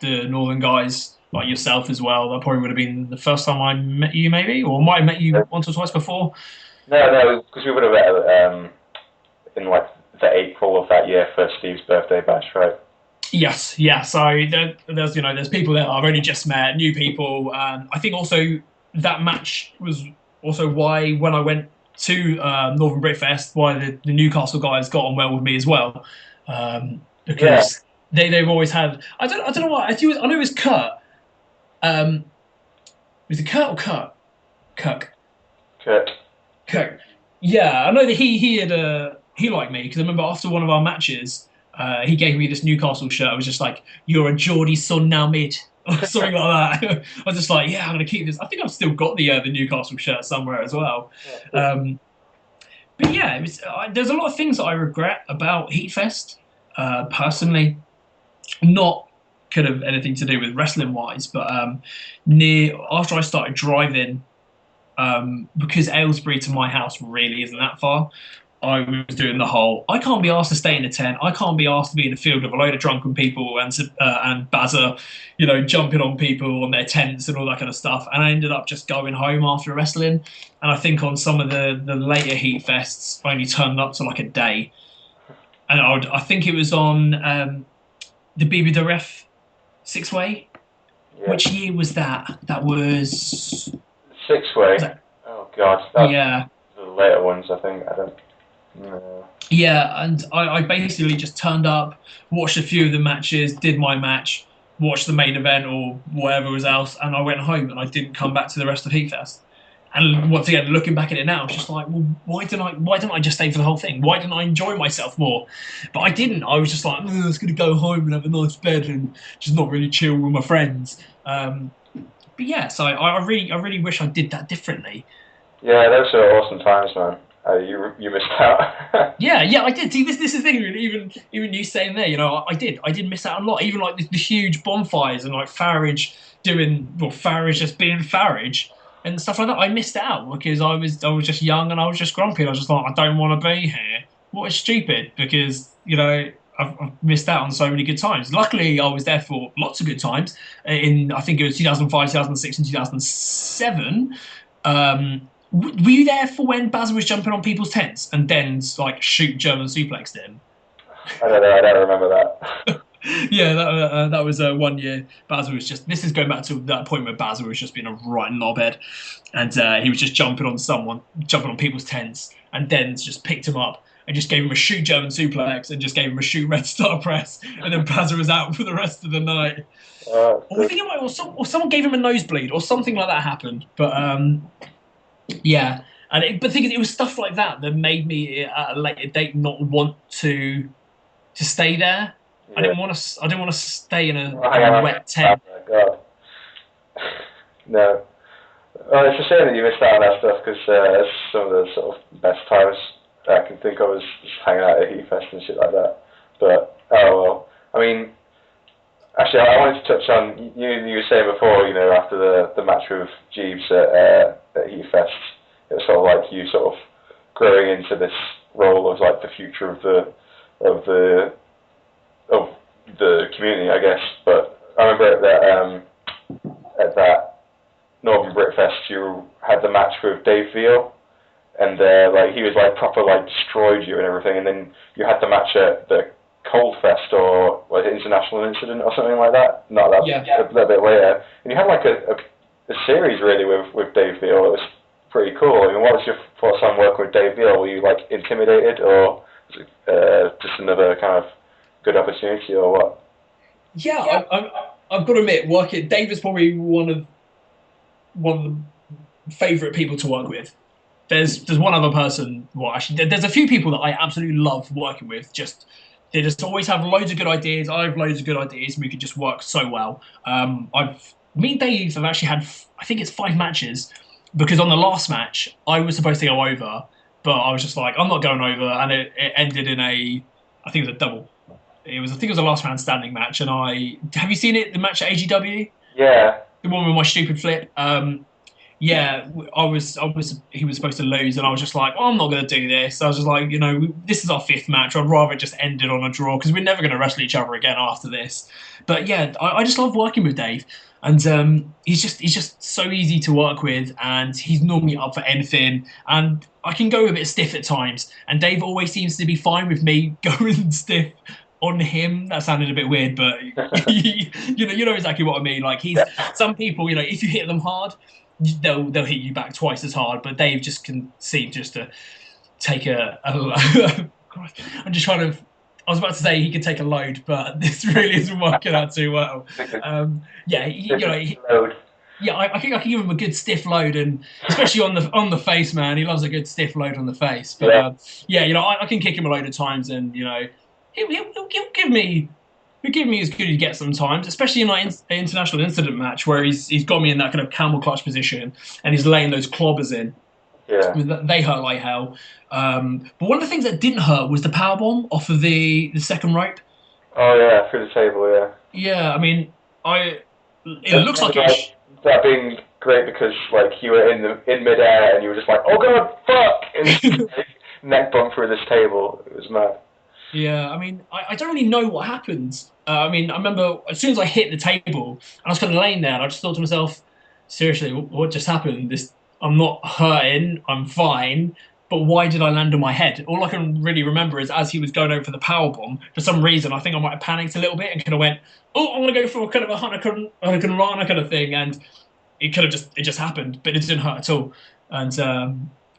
northern guys like yourself as well. That probably would have been the first time I met you, maybe, or might have met you once or twice before. No, because we would have met in like the April of that year for Steve's birthday bash, right? Yes, yeah. So there's people that I've only just met, new people. I think also that match was also why when I went to Northern Britfest, why the Newcastle guys got on well with me as well, because they've always had. I don't know why. I know it was Kurt. Was it Kurt or Kurt? Kirk. Kurt. Kirk. Yeah, I know that he liked me because I remember after one of our matches. He gave me this Newcastle shirt. I was just like, "You're a Geordie son now, mate," or something like that. I was just like, "Yeah, I'm gonna keep this." I think I've still got the Newcastle shirt somewhere as well. But yeah, there's a lot of things that I regret about Heatfest. Personally, not kind of anything to do with wrestling wise, but near after I started driving, because Aylesbury to my house really isn't that far. I was doing the whole. I can't be asked to stay in a tent. I can't be asked to be in a field with a load of drunken people and Bazza, jumping on people on their tents and all that kind of stuff. And I ended up just going home after wrestling. And I think on some of the later Heat Fests, I only turned up to like a day. And I think it was on the BBWF 6-way. Yeah. Which year was that? That was 6-way. Oh God. Yeah. The later ones, I think. I don't. No. Yeah, and I basically just turned up, watched a few of the matches, did my match, watched the main event or whatever was else, and I went home and I didn't come back to the rest of Heatfest. And once again, looking back at it now, it's just like, well, why didn't I just stay for the whole thing? Why didn't I enjoy myself more? But I didn't. I was just like, I was going to go home and have a nice bed and just not really chill with my friends. But yeah, so I really wish I did that differently. Yeah, those are awesome times, man. You missed out. Yeah, I did. See, this is the thing. Even you saying there, I did miss out a lot. Even like the huge bonfires and like Farage Farage just being Farage and stuff like that. I missed out because I was just young and I was just grumpy. And I was just like, I don't want to be here. What is stupid? Because I've missed out on so many good times. Luckily, I was there for lots of good times. I think it was 2005, 2006, and 2007. Were you there for when Baz was jumping on people's tents and then like shoot German suplexed him? I don't know. I don't remember that. Yeah, that was 1 year. Baz was just. This is going back to that point where Baz was just being a right knobhead, and he was just jumping on people's tents, and then just picked him up and just gave him a shoot German suplex and just gave him a shoot Red Star press, and then Baz was out for the rest of the night. Or I think or someone gave him a nosebleed or something like that happened, but. Yeah, but thinking it was stuff like that made me at a later date not want to stay there. Yeah. I didn't want to stay in a wet tent. Oh my God. No. Well, it's a shame that you missed out on that stuff because some of the sort of best times I can think of is just hanging out at Heatfest and shit like that. But oh well. I mean, actually, I wanted to touch on you were saying before, after the match with Jeeves at Heatfest, it was sort of like you sort of growing into this role of like the future of the community, I guess. But I remember at that Northern Britfest, you had the match with Dave Veal, and like he was like proper like destroyed you and everything, and then you had the match at the Cold Fest or was it International Incident or something like that? No, that's a little bit later, and you had like a series really with Dave Veal. It was pretty cool. I mean, what was your thoughts on working with Dave Veal? Were you like intimidated, or was it just another kind of good opportunity, or what? Yeah, I've got to admit, Dave is probably one of the favourite people to work with. There's one other person. Well, actually, there's a few people that I absolutely love working with. They just always have loads of good ideas. I have loads of good ideas, and we could just work so well. Me and Dave have actually had, I think it's 5 matches, because on the last match I was supposed to go over, but I was just like, I'm not going over, and it ended in I think it was a double. I think it was a last man standing match, and have you seen it? The match at AGW? Yeah. The one with my stupid flip. Yeah, he was supposed to lose, and I was just like, oh, I'm not going to do this. I was just like, this is our 5th match. I'd rather it just end it on a draw, because we're never going to wrestle each other again after this. But yeah, I just love working with Dave, and he's just so easy to work with, and he's normally up for anything, and I can go a bit stiff at times, and Dave always seems to be fine with me going stiff on him. That sounded a bit weird, but you know exactly what I mean. Like some people, if you hit them hard, they'll hit you back twice as hard. But Dave just can seem just to take I'm just trying to. I was about to say he could take a load, but this really isn't working out too well. Yeah, I think I can give him a good stiff load, and especially on the face, man. He loves a good stiff load on the face. But I can kick him a load of times, and he'll give me as good as he gets sometimes, especially in my international incident match where he's got me in that kind of camel clutch position and he's laying those clobbers in. Yeah. I mean, they hurt like hell. But one of the things that didn't hurt was the powerbomb off of the second rope. Oh yeah, through the table, yeah. Yeah, I mean, it looks like it. That being great because like you were in midair and you were just like, oh god, fuck, and neck bump through this table. It was mad. Yeah, I mean, I don't really know what happened. I mean, I remember as soon as I hit the table, and I was kind of laying there, and I just thought to myself, seriously, what just happened? I'm not hurting, I'm fine, but why did I land on my head? All I can really remember is as he was going over for the powerbomb, for some reason, I think I might have panicked a little bit and kind of went, oh, I'm going to go for a kind of a Hurricane Rana kind of thing, and it just happened, but it didn't hurt at all. And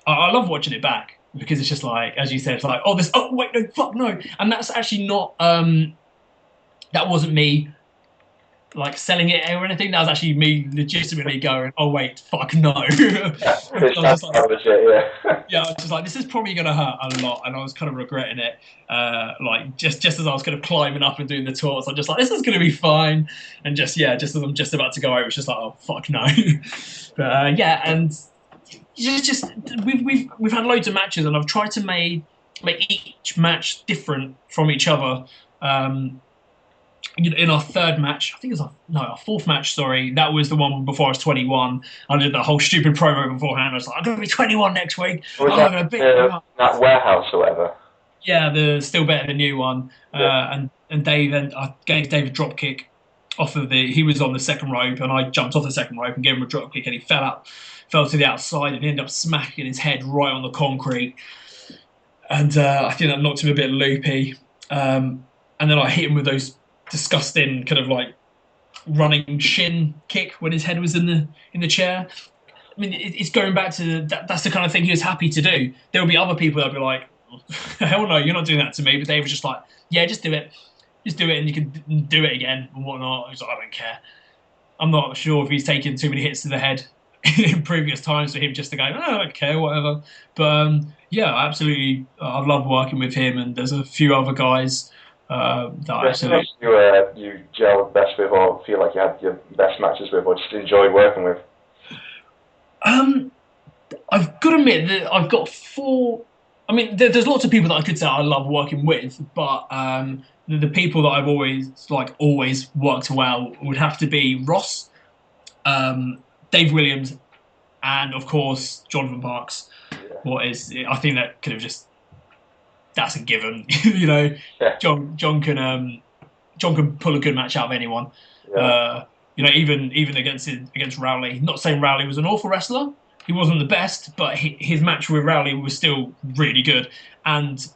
I love watching it back. Because it's just like, as you said, it's like, oh wait, no, fuck, no. And that's actually not, that wasn't me, like, selling it or anything. That was actually me legitimately going, oh, wait, fuck, no. Yeah, I was just like, this is probably going to hurt a lot. And I was kind of regretting it. Like, just as I was kind of climbing up and doing the torts, I'm just like, this is going to be fine. And just as I'm just about to go over, it's just like, oh, fuck, no. But, and... we've had loads of matches, and I've tried to make each match different from each other. In our 3rd match, I think it was our 4th match. Sorry, that was the one before I was 21. I did the whole stupid promo beforehand. I was like, I'm going to be 21 next week. Was that warehouse or whatever? Yeah, the Still Better Than You one. And Dave, and I gave Dave a drop kick off of he was on the second rope, and I jumped off the second rope and gave him a drop kick, and he fell to the outside and ended up smacking his head right on the concrete. And I think that knocked him a bit loopy. And then I hit him with those disgusting kind of like running shin kick when his head was in the chair. I mean, it's going back to that's the kind of thing he was happy to do. There will be other people that will be like, hell no, you're not doing that to me. But Dave was just like, yeah, just do it. Just do it, and you can do it again and whatnot. He's like, I don't care. I'm not sure if he's taken too many hits to the head in previous times for him just to go, oh, I don't care, whatever. But absolutely, I love working with him, and there's a few other guys that I absolutely... You gelled best with, or feel like you had your best matches with, or just enjoyed working with? I've got to admit that I've got 4... I mean, there's lots of people that I could say I love working with, but the people that I've always worked well would have to be Ross, Dave Williams, and of course Jonathan Parks. I think that could have that's a given. Yeah. John can pull a good match out of anyone. Yeah. Even against Rowley. Not saying Rowley was an awful wrestler, he wasn't the best, but his match with Rowley was still really good. And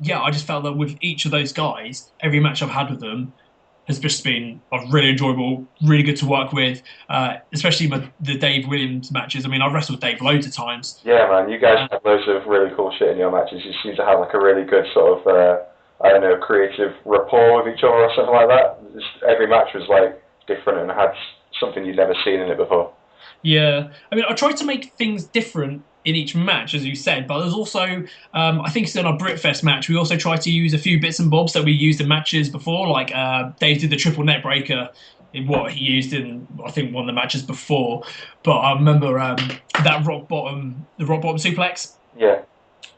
yeah, I just felt that with each of those guys, every match I've had with them has just been really enjoyable, really good to work with, especially the Dave Williams matches. I mean, I've wrestled Dave loads of times. Yeah, man, you guys have loads of really cool shit in your matches. You seem to have like a really good sort of, I don't know, creative rapport with each other or something like that. Every match was like different and had something you'd never seen in it before. Yeah, I mean, I tried to make things different in each match, as you said, but there's also, I think it's in our Britfest match, we also tried to use a few bits and bobs that we used in matches before, like Dave did the triple neck breaker in what he used in, I think, one of the matches before. But I remember that the rock bottom suplex. Yeah.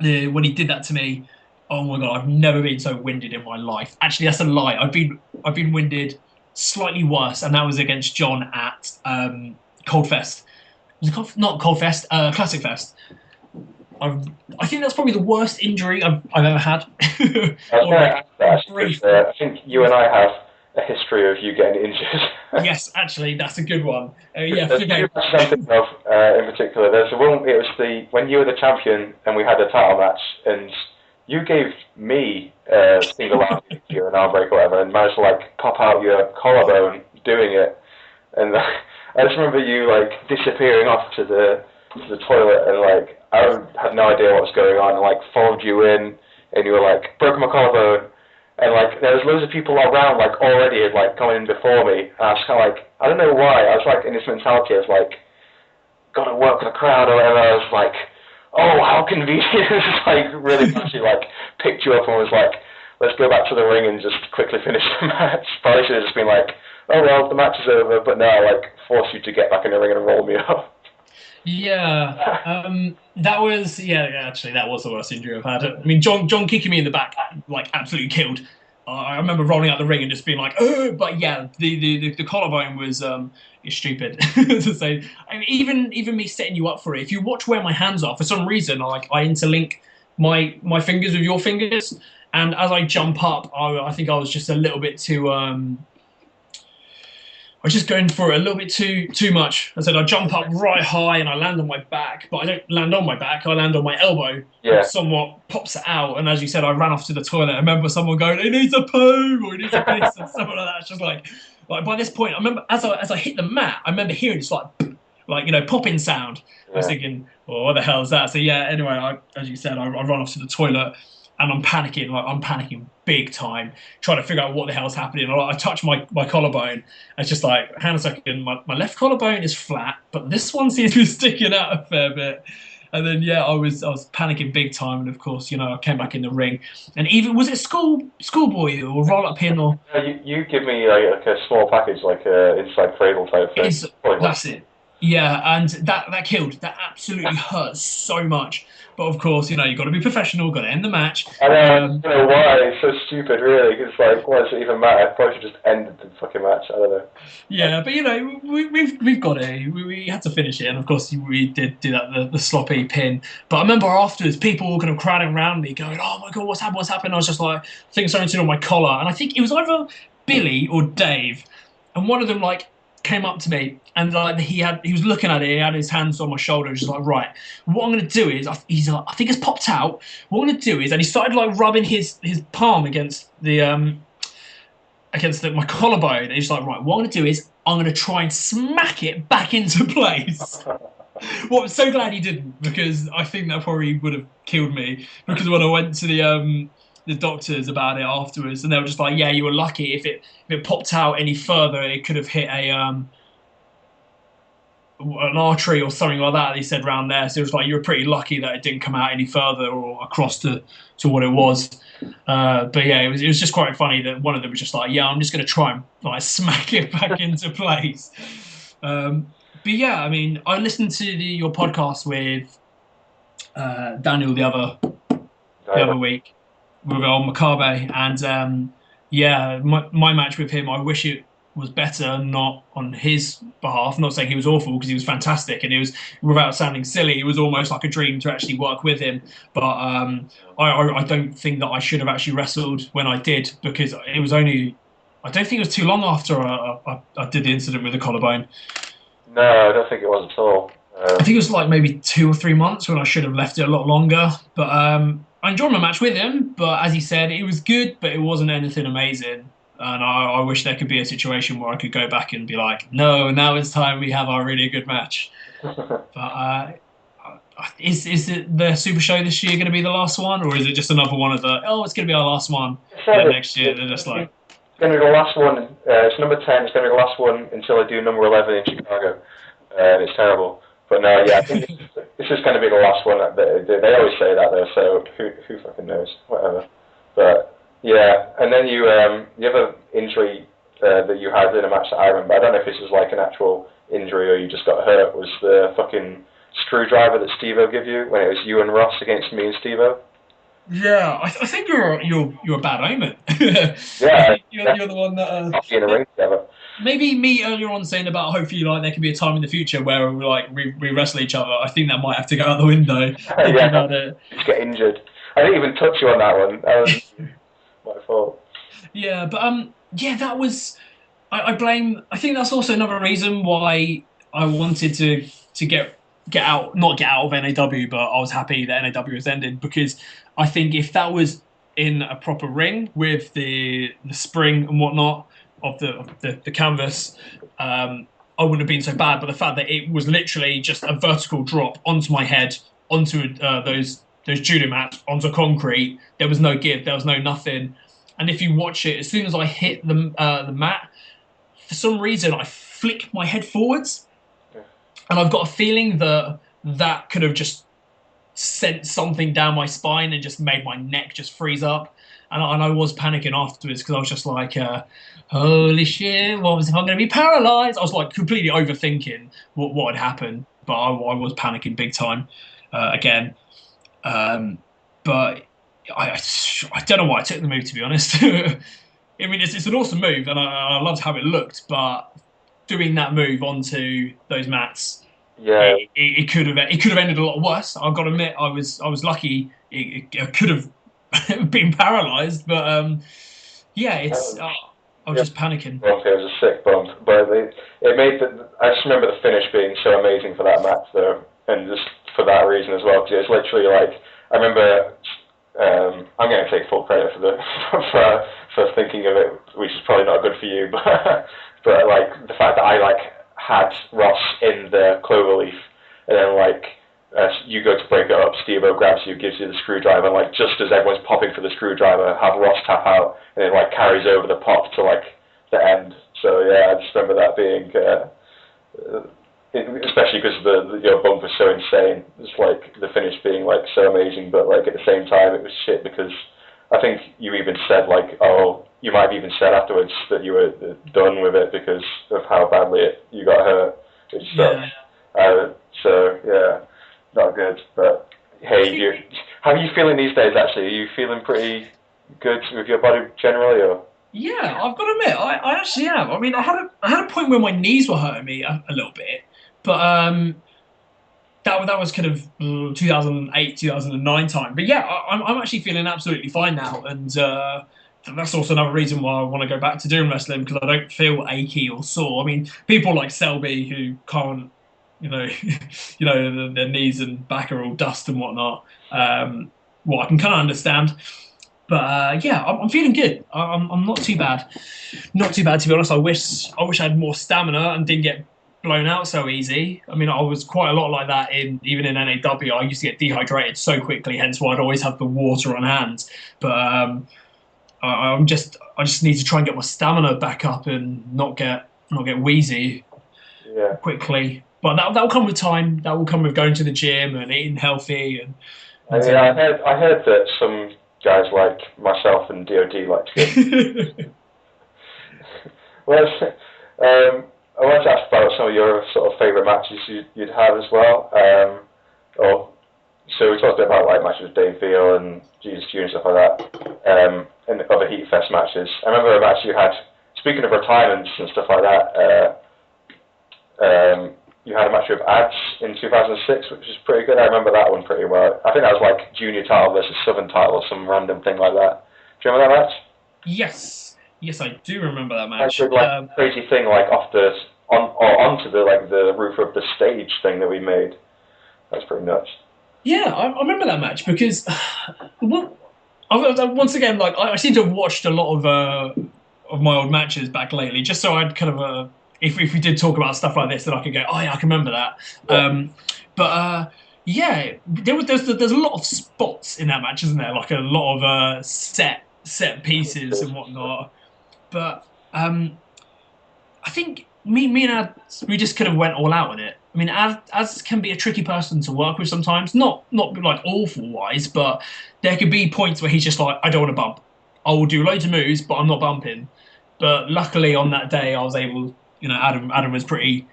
When he did that to me, oh my god, I've never been so winded in my life. Actually, that's a lie. I've been winded slightly worse, and that was against John at Coldfest. Was it not Coldfest? Classic Fest. I think that's probably the worst injury I've ever had. I think you and I have a history of you getting injured. Yes, actually, that's a good one. Yeah, there's two matches I'm thinking of in particular. There's one. It was when you were the champion and we had a title match, and you gave me a single arm or an arm break or whatever, and managed to like pop out your collarbone doing it. And I just remember you like disappearing off to the toilet, and like I had no idea what was going on, and like followed you in, and you were like, broke my collarbone. And like there was loads of people around like already had like come in before me, and I was kind of like, I don't know why, I was like in this mentality of like, gotta work with the crowd or whatever. I was like, oh, how convenient. It's like really actually like picked you up and was like, let's go back to the ring and just quickly finish the match. Probably should have just been like, oh well, the match is over, but no, like force you to get back in the ring and roll me up. Yeah, actually that was the worst injury I've had. I mean, John kicking me in the back like absolutely killed. I remember rolling out the ring and just being like, oh, but yeah, the collarbone was stupid to say. I mean, even me setting you up for it. If you watch where my hands are, for some reason, I interlink my fingers with your fingers, and as I jump up, I think I was just a little bit too. I was just going for it a little bit too much. I said I jump up right high and I land on my back, but I don't land on my back. I land on my elbow. Yeah. Somewhat pops it out, and as you said, I ran off to the toilet. I remember someone going, "It needs a poo," or "It needs a piss," and something like that. It's just like by this point, I remember as I hit the mat, I remember hearing this like popping sound. Yeah. I was thinking, "Oh, what the hell is that?" So yeah. Anyway, as you said, I run off to the toilet. And I'm panicking, I'm panicking big time, trying to figure out what the hell's happening. I touch my collarbone. It's just like, hang on a second, my left collarbone is flat, but this one seems to be sticking out a fair bit. And then yeah, I was panicking big time, and of course, I came back in the ring. And even was it schoolboy or roll up pin or? You give me like a small package, like a inside cradle type thing. That's it. Yeah, and that killed. That absolutely hurt so much. But of course, you've got to be professional, got to end the match. I don't know why. It's so stupid, really. Because like, why does it even matter? I probably should just ended the fucking match. I don't know. Yeah, but we've got it. We had to finish it, and of course we did do that the sloppy pin. But I remember afterwards, people were kind of crowding around me, going, "Oh my god, what's happened? What's happened?" I was just like, I think something's on my collar, and I think it was either Billy or Dave, and one of them like came up to me and like he was looking at it, he had his hands on my shoulders, just like, right, what I'm gonna do is he's like, I think it's popped out. What I'm gonna do is, and he started like rubbing his palm against my collarbone, and he's like, right, what I'm gonna do is I'm gonna try and smack it back into place. Well, I'm so glad he didn't, because I think that probably would have killed me, because when I went to the doctors about it afterwards, and they were just like, yeah, you were lucky. If it popped out any further, it could have hit an artery or something like that. They said round there, so it was like you were pretty lucky that it didn't come out any further or across to what it was. But yeah, it was just quite funny that one of them was just like, yeah, I'm just going to try and like smack it back into place. But yeah, I mean, I listened to your podcast with Daniel the other week. With Makabe, and yeah, my match with him, I wish it was better, not on his behalf. Not saying he was awful, because he was fantastic, and it was, without sounding silly, it was almost like a dream to actually work with him. But I don't think that I should have actually wrestled when I did, because it was only, I don't think it was too long after I did the incident with the collarbone. No, I don't think it was at all. I think it was like maybe 2 or 3 months when I should have left it a lot longer. But I enjoyed my match with him. But as he said, it was good, but it wasn't anything amazing. And I wish there could be a situation where I could go back and be like, no, now it's time we have our really good match. But is it the Super Show this year going to be the last one, or is it just another one of the it's going to be our last one? Then next year they're just like it's going to be the last one. It's number 10. It's going to be the last one until I do number 11 in Chicago, and it's terrible. But no, yeah, I think this is going to be the last one. They always say that though, so who fucking knows? Whatever. But yeah, and then the other injury that you had in a match that I remember, I don't know if this was like an actual injury or you just got hurt, was the fucking screwdriver that Steve-O gave you when it was you and Ross against me and Steve-O. yeah, I think you're a bad omen. Yeah, you're the one that in a ring together. maybe me earlier on saying about hopefully like there can be a time in the future where we wrestle each other. I think that might have to go out the window. Thinking about it. Just get injured. I didn't even touch you on that one. That was my fault. Yeah, but yeah, that was. I blame. I think that's also another reason why I wanted to get out, not get out of NAW, but I was happy that NAW was ended because I think if that was in a proper ring with the spring and whatnot of the canvas, I wouldn't have been so bad. But the fact that it was literally just a vertical drop onto my head, onto those judo mats, onto concrete, there was no give, there was no nothing. And if you watch it, as soon as I hit the mat, for some reason I flick my head forwards, and I've got a feeling that could have just sent something down my spine and just made my neck just freeze up. And I was panicking afterwards because I was just like, holy shit, what was if I'm going to be paralyzed? I was like completely overthinking what had happened, but I was panicking big time again. But I don't know why I took the move, to be honest. I mean, it's an awesome move, and I loved how it looked. But doing that move onto those mats, yeah, it could have ended a lot worse. I've got to admit, I was lucky. It could have been paralysed, but yeah, it's. I was just panicking. It was a sick bump, but it made I just remember the finish being so amazing for that match, though, and just for that reason as well, because it's literally like I remember. I'm going to take full credit for thinking of it, which is probably not good for you, but like the fact that I like had Ross in the clover leaf, and then like you go to break it up, Steve-O grabs you, gives you the screwdriver, and like just as everyone's popping for the screwdriver, have Ross tap out, and it like carries over the pop to like the end. So yeah, I just remember that being. Especially because the bump was so insane. It's like the finish being like so amazing, but like at the same time it was shit because I think you even said like, oh, you might have even said afterwards that you were done with it because of how badly you got hurt. Which sucks. So yeah, not good. But hey, how are you feeling these days? Actually, are you feeling pretty good with your body generally, or? Yeah, I've got to admit, I actually am. I mean, I had a point where my knees were hurting me a little bit, but that was kind of 2008, 2009 time. But yeah, I'm actually feeling absolutely fine now, and that's also another reason why I want to go back to doing wrestling because I don't feel achy or sore. I mean, people like Selby who can't, their knees and back are all dust and whatnot. Well, I can kind of understand. But yeah, I'm feeling good. I'm not too bad. Not too bad, to be honest. I wish I had more stamina and didn't get blown out so easy. I mean, I was quite a lot like that even in NAW. I used to get dehydrated so quickly, hence why I'd always have the water on hand. But I just need to try and get my stamina back up and not get wheezy quickly. But that will come with time. That will come with going to the gym and eating healthy. And I heard that some guys like myself and DOD like to get. Well, I wanted to ask about some of your sort of favourite matches you'd have as well. So we talked about like matches with Dave Veal and Jesus Jr. and stuff like that, and other Heat Fest matches. I remember a match you had. Speaking of retirements and stuff like that, you had a match with Ads in 2006, which is pretty good. I remember that one pretty well. I think that was like junior title versus Southern title or some random thing like that. Do you remember that match? Yes, I do remember that match. Like crazy thing like off the onto the roof of the stage thing that we made. That's pretty nuts. Yeah, I remember that match because, well, once again, like I seem to have watched a lot of my old matches back lately, just so I'd kind of if we did talk about stuff like this, then I could go, oh yeah, I can remember that. Yeah. But yeah, there's a lot of spots in that match, isn't there? Like a lot of set pieces and whatnot. But I think me and Az, we just kind of went all out with it. I mean, Az can be a tricky person to work with sometimes. Not like awful wise, but there could be points where he's just like, I don't want to bump. I will do loads of moves, but I'm not bumping. But luckily on that day, I was able. You know, Adam was pretty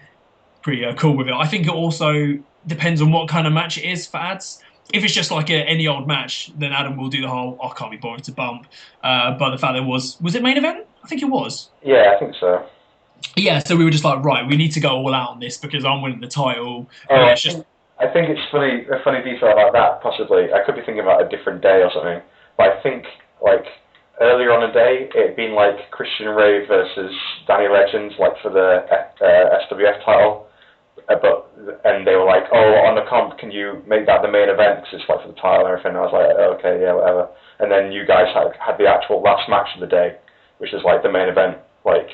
cool with it. I think it also depends on what kind of match it is for ads. If it's just like any old match, then Adam will do the whole, oh, I can't be bothered to bump. But the fact that was it main event? I think it was. Yeah, I think so. Yeah, so we were just like, right, we need to go all out on this because I'm winning the title. Oh, It's just I think it's funny. A funny detail about that, possibly. I could be thinking about a different day or something, but I think like earlier on the day, it'd been like Christian Ray versus Danny Legend, like for the SWF title. And they were like, oh, on the comp, can you make that the main event? Because it's like for the title and everything. And I was like, okay, yeah, whatever. And then you guys had the actual last match of the day, which is like the main event, like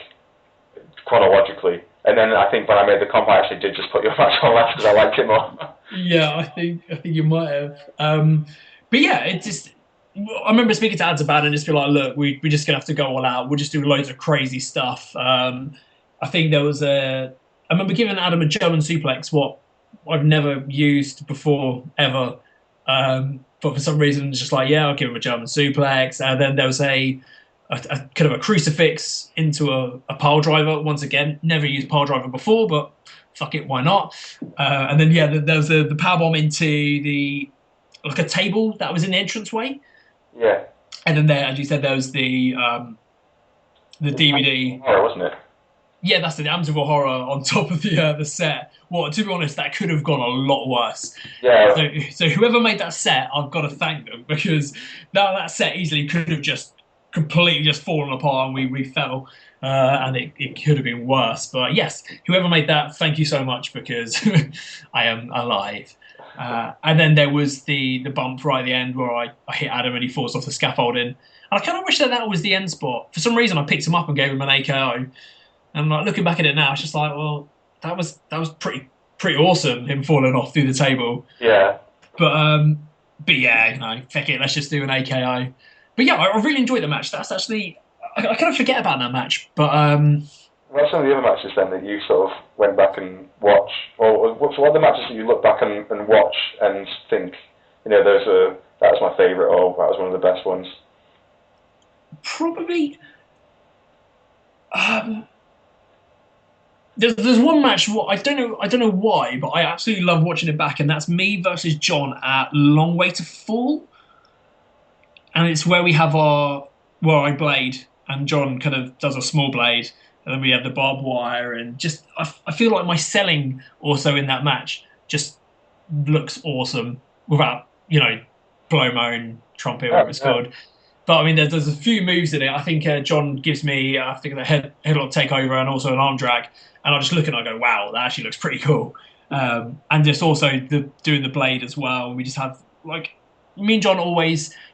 chronologically. And then I think when I made the comp, I actually did just put your match on last because I liked it more. yeah, I think you might have. But yeah, it just. I remember speaking to ads about it and just be like, look, we're just gonna have to go all out. We'll just do loads of crazy stuff. I think there was I remember giving Adam a German suplex, what I've never used before ever. But for some reason, it's just like, yeah, I'll give him a German suplex. And then there was a kind of a crucifix into a pile driver. Once again, never used pile driver before, but fuck it, why not? And then yeah, there was the power bomb into like a table that was in the entranceway. Yeah. And then there, as you said, there was the DVD. Oh, wasn't it? Yeah, that's the Amityville Horror on top of the set. Well, to be honest, that could have gone a lot worse. Yeah. So whoever made that set, I've got to thank them because that set easily could have just completely just fallen apart and we fell. And it could have been worse. But yes, whoever made that, thank you so much because I am alive. And then there was the bump right at the end where I hit Adam and he falls off the scaffolding. And I kind of wish that was the end spot. For some reason, I picked him up and gave him an AKO. And like looking back at it now, it's just like, well, that was pretty awesome, him falling off through the table. Yeah. But yeah, you know, fuck it, let's just do an AKO. But yeah, I really enjoyed the match. That's actually I kind of forget about that match. But what are some of the other matches then that you sort of went back and watch, or what are the matches that you look back and watch and think, you know, that was my favourite, or that was one of the best ones? Probably. There's one match. I don't know why, but I absolutely love watching it back, and that's me versus John at Long Way to Fall, and it's where we have where I blade and John kind of does a small blade, and then we have the barbed wire, and just I feel like my selling also in that match just looks awesome without blow moan trumpet, whatever it's called. But I mean, there's a few moves in it. I think John gives me, I think the headlock takeover and also an arm drag. And I just look and I go, wow, that actually looks pretty cool. And just also doing the blade as well. We just have me and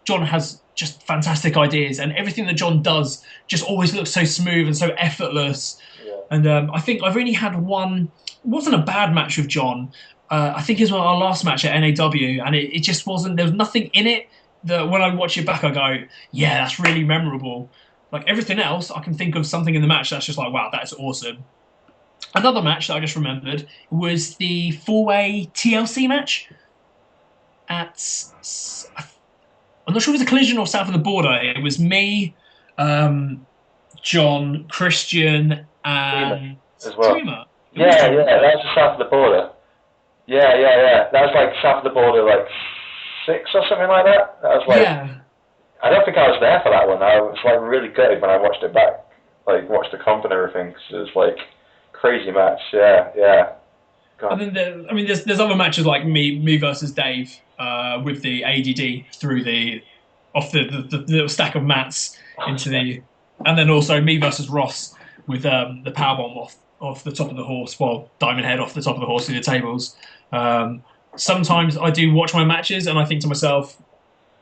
John has just fantastic ideas, and everything that John does just always looks so smooth and so effortless. Yeah. And I think I've only had one. It wasn't a bad match with John. I think it was our last match at NAW, and it just wasn't. There was nothing in it that when I watch it back, I go, yeah, that's really memorable. Like everything else, I can think of something in the match that's just like, wow, that's awesome. Another match that I just remembered was the four-way TLC match at, I'm not sure if it was a Collision or South of the Border. It was me, John, Christian, and as well. Dreamer. Yeah, that was South of the Border. Yeah. That was like South of the Border, like 6 or something like that. That was like, yeah. I don't think I was there for that one. I was like really gutted when I watched it back, like watched the comp and everything, because it was like crazy match. Yeah. God. And then there's other matches like me versus Dave with the ADD through off the little stack of mats into the, and then also me versus Ross with the powerbomb off the top of the horse, well, Diamond Head off the top of the horse through the tables. Sometimes I do watch my matches and I think to myself,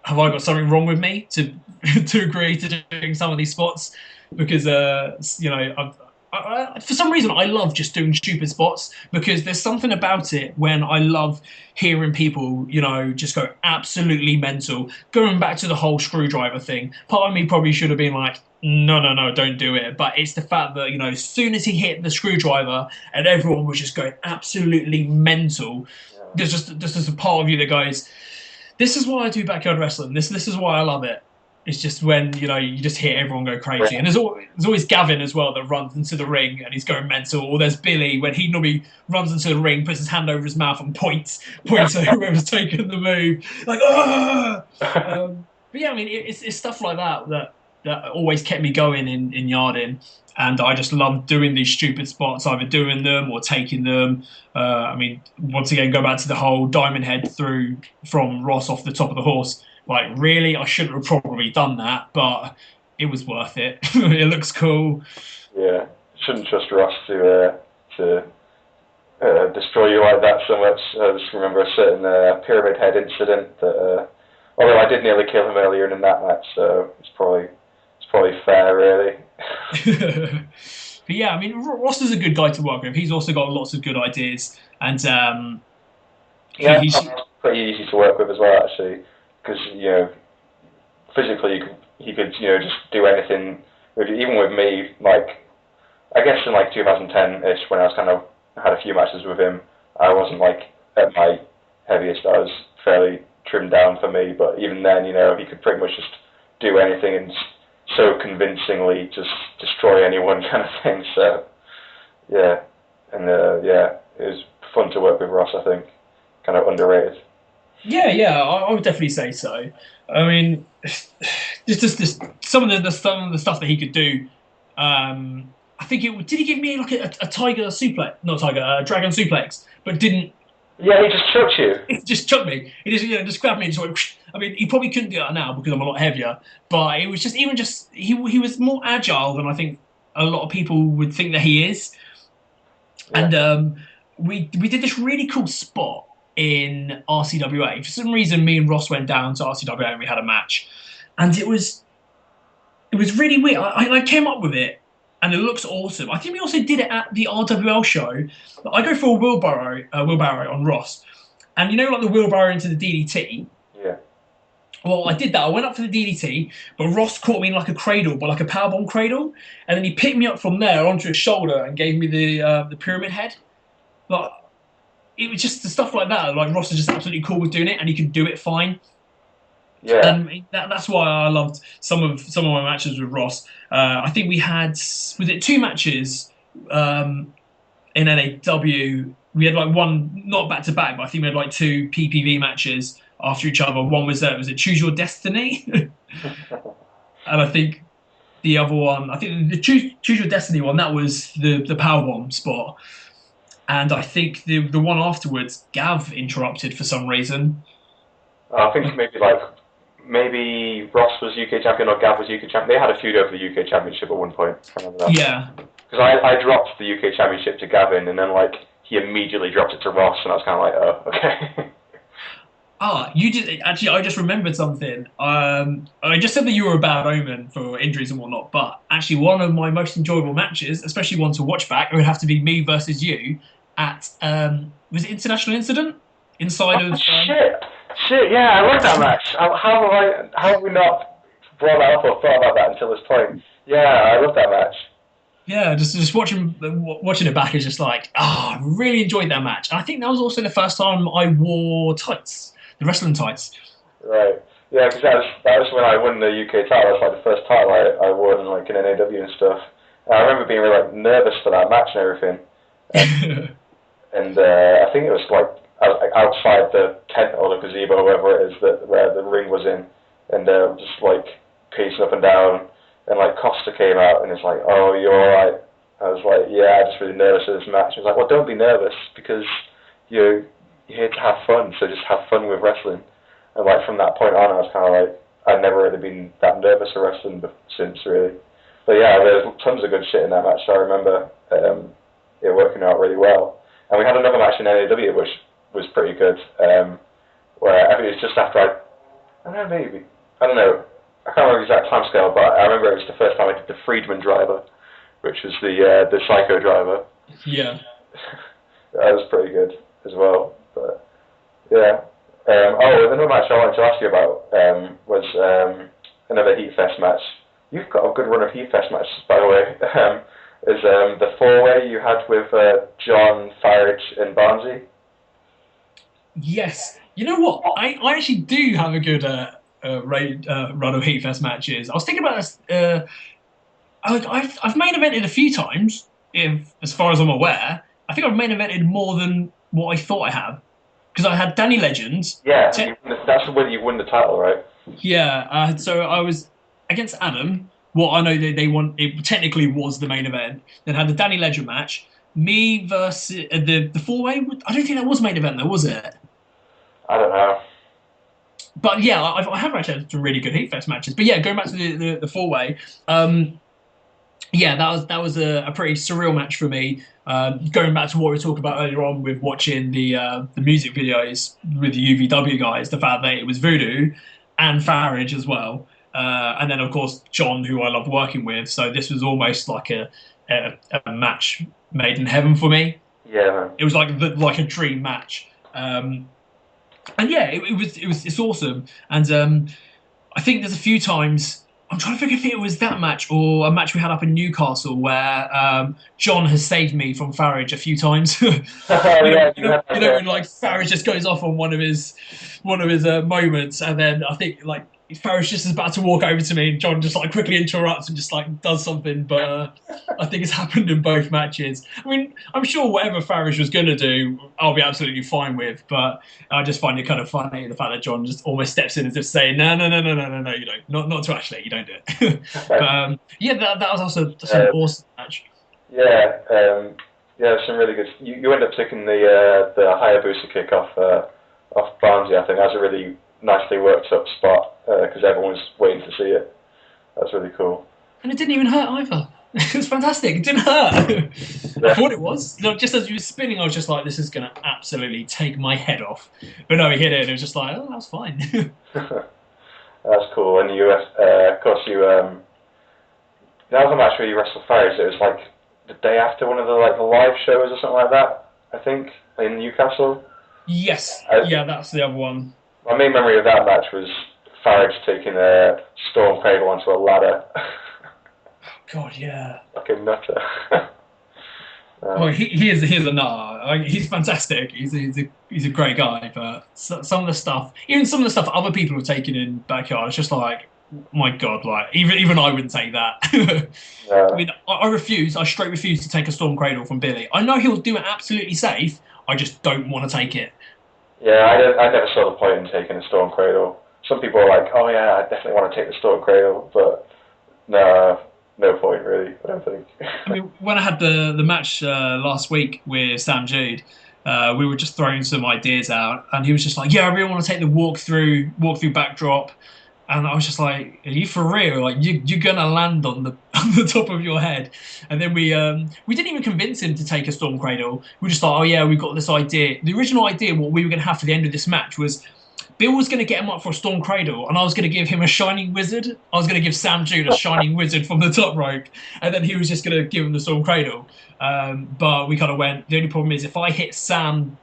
have I got something wrong with me to to agree to doing some of these spots? Because for some reason I love just doing stupid spots because there's something about it when I love hearing people, just go absolutely mental. Going back to the whole screwdriver thing, part of me probably should have been like, no, no, no, don't do it. But it's the fact that as soon as he hit the screwdriver and everyone was just going absolutely mental, there's just a part of you that goes, this is why I do backyard wrestling. This is why I love it. It's just when you just hear everyone go crazy, and there's always Gavin as well that runs into the ring and he's going mental. Or there's Billy when he normally runs into the ring, puts his hand over his mouth and points at whoever's taking the move, like ah. But yeah, I mean it's stuff like that always kept me going in yarding, and I just love doing these stupid spots, either doing them or taking them. I mean, once again, go back to the whole Diamond Head through from Ross off the top of the horse. Like, really, I shouldn't have probably done that, but it was worth it. It looks cool. Yeah, shouldn't trust Ross to destroy you like that so much. I just remember a certain Pyramid Head incident that, although I did nearly kill him earlier in that match, so it's probably fair, really. But yeah, I mean, Ross is a good guy to work with. He's also got lots of good ideas, and he's pretty easy to work with as well, actually. Because physically he could just do anything. Even with me, like I guess in like 2010ish, when I was kind of had a few matches with him, I wasn't like at my heaviest. I was fairly trimmed down for me, but even then, he could pretty much just do anything and so convincingly just destroy anyone, kind of thing. So yeah, and it was fun to work with Ross. I think kind of underrated. Yeah, I would definitely say so. I mean, just some of the stuff that he could do. I think did he give me like a tiger suplex, not tiger, a dragon suplex, but didn't. Yeah, he just chucked you. He just chucked me. He just grabbed me and just went. I mean, he probably couldn't do that now because I'm a lot heavier. But it was just he was more agile than I think a lot of people would think that he is. Yeah. And we did this really cool spot in RCWA. For some reason, me and Ross went down to RCWA and we had a match, and it was really weird. I came up with it, and it looks awesome. I think we also did it at the RWL show. I go for a wheelbarrow on Ross, and like the wheelbarrow into the DDT. Yeah. Well, I did that. I went up for the DDT, but Ross caught me in like a cradle, but like a powerbomb cradle, and then he picked me up from there onto his shoulder and gave me the pyramid head. Like, it was just the stuff like that. Like, Ross is just absolutely cool with doing it, and he can do it fine. Yeah. That's why I loved some of my matches with Ross. I think we had, was it 2 matches in NAW? We had like one, not back to back, but I think we had like 2 PPV matches after each other. One was it Choose Your Destiny? And I think the other one, I think the Choose Your Destiny one, that was the powerbomb spot. And I think the one afterwards, Gav interrupted for some reason. I think maybe Ross was UK champion or Gav was UK champion. They had a feud over the UK championship at one point. I remember that. Yeah. Because I dropped the UK championship to Gavin, and then like he immediately dropped it to Ross, and I was kind of like, oh, okay. You did actually. I just remembered something. I just said that you were a bad omen for injuries and whatnot, but actually one of my most enjoyable matches, especially one to watch back, it would have to be me versus you at was it International Incident inside of. Shit! Yeah, I love that match. How have we not brought that up or thought about that until this point? Yeah, I love that match. Yeah, just watching it back is just like, I really enjoyed that match. And I think that was also the first time I wore tights, the wrestling tights. Right. Yeah, because that was when I won the UK title. That's like the first title I won, like in NAW and stuff. And I remember being really like nervous for that match and everything. And I think it was like outside the tent or the gazebo, whatever it is, where the ring was in, and just like pacing up and down. And like Costa came out and it's like, oh, you're alright. I was like, yeah, I'm just really nervous for this match. He was like, well, don't be nervous because you're here to have fun, so just have fun with wrestling. And like from that point on, I was kind of like, I'd never really been that nervous for wrestling since, really. But yeah, there's tons of good shit in that match. So I remember it working out really well. And we had another match in NAW which was pretty good, where I think it was just after I don't know, I can't remember the exact timescale, but I remember it was the first time I did the Friedman driver, which was the Psycho driver. Yeah. That was pretty good as well. But yeah. Another match I wanted to ask you about was another Heat Fest match. You've got a good run of Heat Fest matches, by the way. Is the four-way you had with John, Farage, and Barnesy? Yes. You know what? I actually do have a good run of Heat Fest matches. I was thinking about this. I've main evented a few times, as far as I'm aware. I think I've main evented more than what I thought I have. Because I had Danny Legends. Yeah, that's the way you won the title, right? Yeah, so I was against Adam. What I know they won, it technically was the main event. Then had the Danny Legend match. Me versus the four-way. I don't think that was main event though, was it? I don't know. But yeah, I have actually had some really good Heat Fest matches. But yeah, going back to the four-way. Yeah, that was a pretty surreal match for me. Going back to what we were talking about earlier on with watching the music videos with the UVW guys, the fact that it was Voodoo and Farage as well, and then of course John, who I love working with. So this was almost like a match made in heaven for me. Yeah, man. It was like a dream match. And yeah, it's awesome. And I think there's a few times. I'm trying to figure if it was that match or a match we had up in Newcastle where John has saved me from Farage a few times. you know, when like Farage just goes off on one of his moments, and then I think like Farage just is about to walk over to me, and John just like quickly interrupts and just like does something. But I think it's happened in both matches. I mean, I'm sure whatever Farage was going to do, I'll be absolutely fine with. But I just find it kind of funny the fact that John just almost steps in as if saying, no, you don't, not to Ashley, you don't do it. But yeah, that was also an awesome match. Yeah, some really good. You end up taking the Hayabusa kick off Barnesy. I think that was a really nicely worked up spot because everyone was waiting to see it. That's really cool. And it didn't even hurt either. It was fantastic. It didn't hurt. Yeah. I thought it was. Just as you were spinning, I was just like, this is going to absolutely take my head off. But no, he hit it and it was just like, oh, that's fine. That's cool. And you, of course, that was a match where you wrestled Farage. It was like the day after one of the live shows or something like that, I think, in Newcastle. Yes. Yeah, that's the other one. My main memory of that match was Farage taking a Storm Cradle onto a ladder. God, yeah. Like a nutter. Well, he is a nut. He's fantastic. He's a great guy. But some of the stuff, even some of the stuff other people have taken in backyard, it's just like, my God, like even I wouldn't take that. Yeah. I mean, I straight refuse to take a Storm Cradle from Billy. I know he'll do it absolutely safe. I just don't want to take it. Yeah, I never saw the point in taking a Storm Cradle. Some people are like, oh yeah, I definitely want to take the Storm Cradle, but no point really, I don't think. I mean, when I had the match last week with Sam Jude, we were just throwing some ideas out, and he was just like, yeah, I really want to take the walk through backdrop. And I was just like, are you for real? Like, you're going to land on the top of your head. And then we didn't even convince him to take a Storm Cradle. We just thought, oh yeah, we've got this idea. The original idea, what we were going to have for the end of this match was Bill was going to get him up for a Storm Cradle, and I was going to give him a Shining Wizard. I was going to give Sam Jude a Shining Wizard from the top rope, and then he was just going to give him the Storm Cradle. But we kind of went, the only problem is if I hit Sam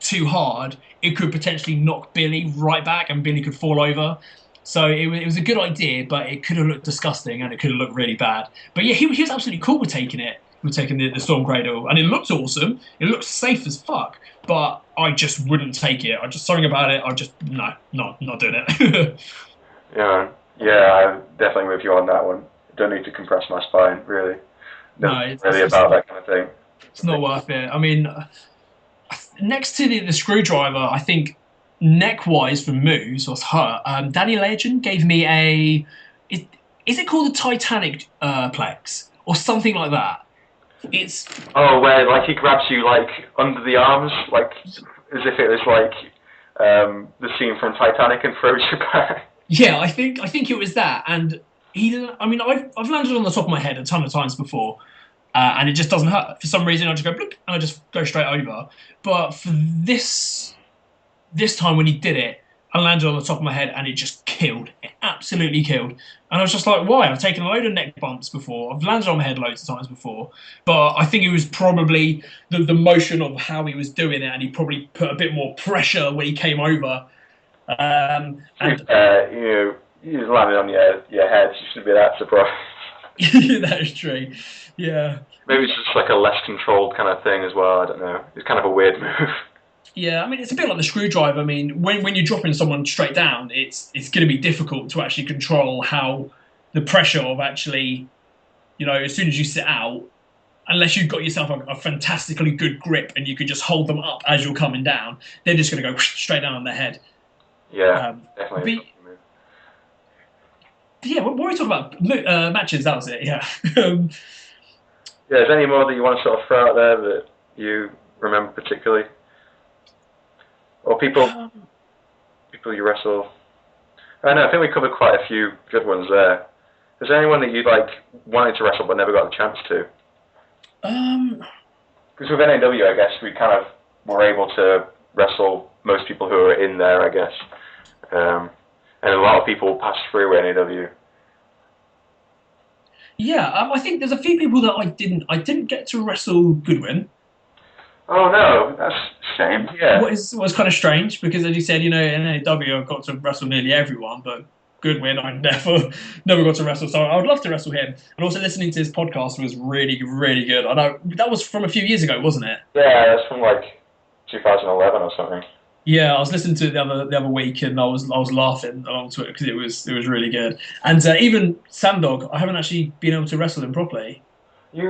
too hard, it could potentially knock Billy right back, and Billy could fall over. So it was a good idea, but it could have looked disgusting and it could have looked really bad. But yeah, he was absolutely cool with taking it, with taking the Storm Cradle, and it looked awesome. It looked safe as fuck, but I just wouldn't take it. Something about it, not doing it. Yeah, I'm definitely with you on that one. Don't need to compress my spine, really. No, it's really about that kind of thing. It's not worth it. I mean, next to the screwdriver, I think, neck-wise for moves was hurt. Danny Legend gave me is it called the Titanic plex or something like that? It's where like he grabs you like under the arms, like as if it was like the scene from Titanic and throws you back. Yeah, I think it was that. And I've landed on the top of my head a ton of times before. and it just doesn't hurt. For some reason, I just go bloop, and I just go straight over. But for this time when he did it, I landed on the top of my head and it just killed. It absolutely killed. And I was just like, why? I've taken a load of neck bumps before. I've landed on my head loads of times before. But I think it was probably the motion of how he was doing it, and he probably put a bit more pressure when he came over. And You just landed on your head. You shouldn't be that surprised. that is true. Yeah. Maybe it's just like a less controlled kind of thing as well. I don't know. It's kind of a weird move. Yeah, I mean, it's a bit like the screwdriver. I mean, when you're dropping someone straight down, it's going to be difficult to actually control how the pressure of actually, as soon as you sit out, unless you've got yourself a fantastically good grip and you can just hold them up as you're coming down, they're just going to go straight down on their head. Yeah, definitely. But yeah, what were we talking about? Matches, that was it, yeah. Yeah, is there any more that you want to sort of throw out there that you remember particularly? Or people you wrestle? I know, I think we covered quite a few good ones there. Is there anyone that you wanted to wrestle but never got the chance to? Because with NAW, I guess we kind of were able to wrestle most people who were in there, I guess. And a lot of people passed through NAW. Yeah, I think there's a few people that I didn't get to wrestle Goodwin. Oh no, that's a shame. Yeah. What was kind of strange because, as you said, in NAW I got to wrestle nearly everyone, but Goodwin I never got to wrestle. So I would love to wrestle him. And also listening to his podcast was really, really good. I know that was from a few years ago, wasn't it? Yeah, that's from 2011 or something. Yeah, I was listening to it the other week, and I was laughing along to it because it was really good. And even Sandog, I haven't actually been able to wrestle him properly. We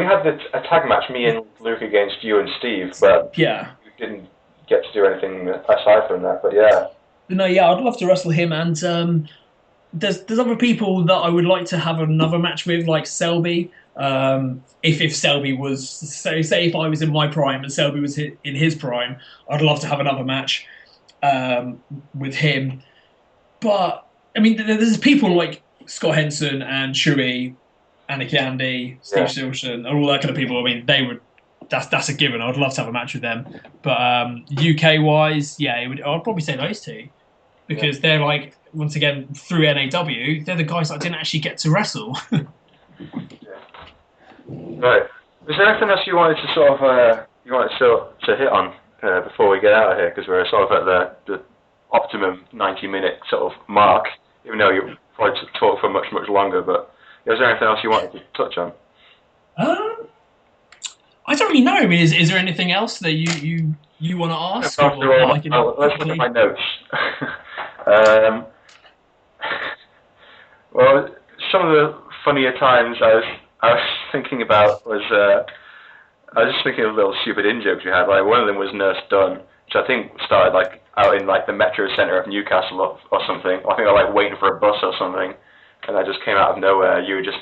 had a tag match, me and Luke against you and Steve, but yeah, we didn't get to do anything aside from that. But yeah. No, yeah, I'd love to wrestle him, and there's other people that I would like to have another match with, like Selby. If Selby was, say if I was in my prime and Selby was in his prime, I'd love to have another match with him. But I mean, there's people like Scott Henson and Chewy, Anarchy Andy, Steve Silson, and all that kind of people. I mean, they would. That's a given. I'd love to have a match with them. But UK wise, yeah, I'd probably say those two because they're once again through NAW, they're the guys that I didn't actually get to wrestle. Right. Is there anything else you wanted to sort of to hit on before we get out of here? Because we're sort of at the optimum 90-minute sort of mark. Even though you probably talk for much longer, but is there anything else you wanted to touch on? I don't really know. I mean, is there anything else that you want to ask? Let's look at my notes. Well, some of the funnier times I was thinking about was I was just thinking of little stupid in-jokes we had. One of them was Nurse Dunn, which I think started out in the Metro Centre of Newcastle or something. I think I was waiting for a bus or something, and I just came out of nowhere. You were just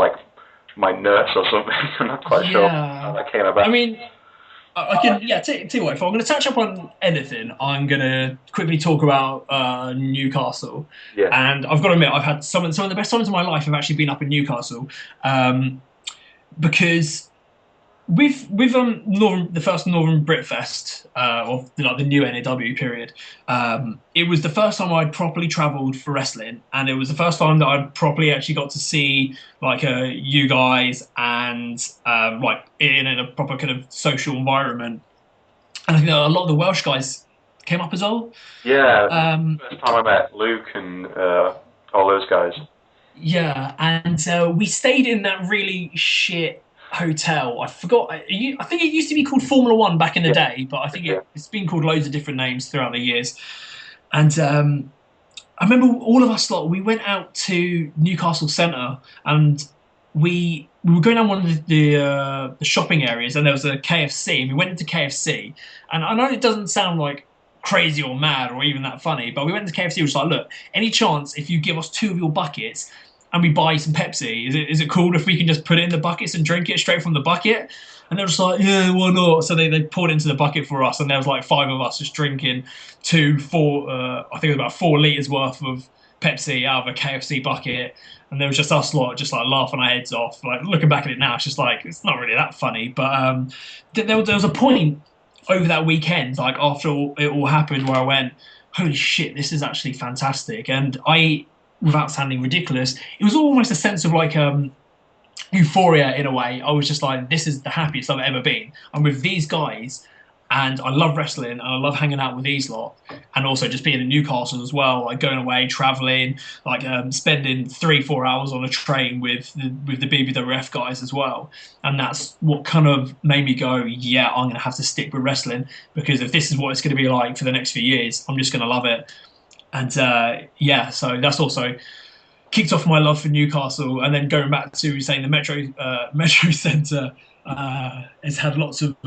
my nurse or something. I'm not quite sure how that came about. I mean, I can tell you what. If I'm going to touch up on anything, I'm going to quickly talk about Newcastle. Yeah. And I've got to admit, I've had some of the best times of my life have actually been up in Newcastle, because with the first Northern Britfest of the new NAW period, it was the first time I'd properly travelled for wrestling, and it was the first time that I'd properly actually got to see you guys and in a proper kind of social environment. And I think a lot of the Welsh guys came up as well. Yeah, first time I met Luke and all those guys. Yeah, and we stayed in that really shit hotel. I forgot. I think it used to be called Formula One back in the day, but I think it's been called loads of different names throughout the years. And I remember all of us we went out to Newcastle Centre, and we were going down one of the shopping areas, and there was a KFC, and we went into KFC. And I know it doesn't sound crazy or mad or even that funny, but we went to KFC. We was look, any chance if you give us 2 of your buckets and we buy some Pepsi, is it cool if we can just put it in the buckets and drink it straight from the bucket? And they were just yeah, why not? So they poured it into the bucket for us, and there was 5 of us just drinking 4 I think it was about 4 litres worth of Pepsi out of a KFC bucket, and there was just us lot just like laughing our heads off. Like looking back at it now, it's just like it's not really that funny. But there was a point over that weekend, like after it all happened, where I went, "Holy shit, this is actually fantastic!" And without sounding ridiculous, it was almost a sense of like euphoria in a way. I was just like, this is the happiest I've ever been. I'm with these guys, and I love wrestling, and I love hanging out with these lot, and also just being in Newcastle as well, like going away, traveling, like spending 3-4 hours on a train with the BBWF guys as well. And that's what kind of made me go, yeah, I'm going to have to stick with wrestling, because if this is what it's going to be like for the next few years, I'm just going to love it. And yeah, so that's also kicked off my love for Newcastle, and then going back to saying the Metro Centre has had lots of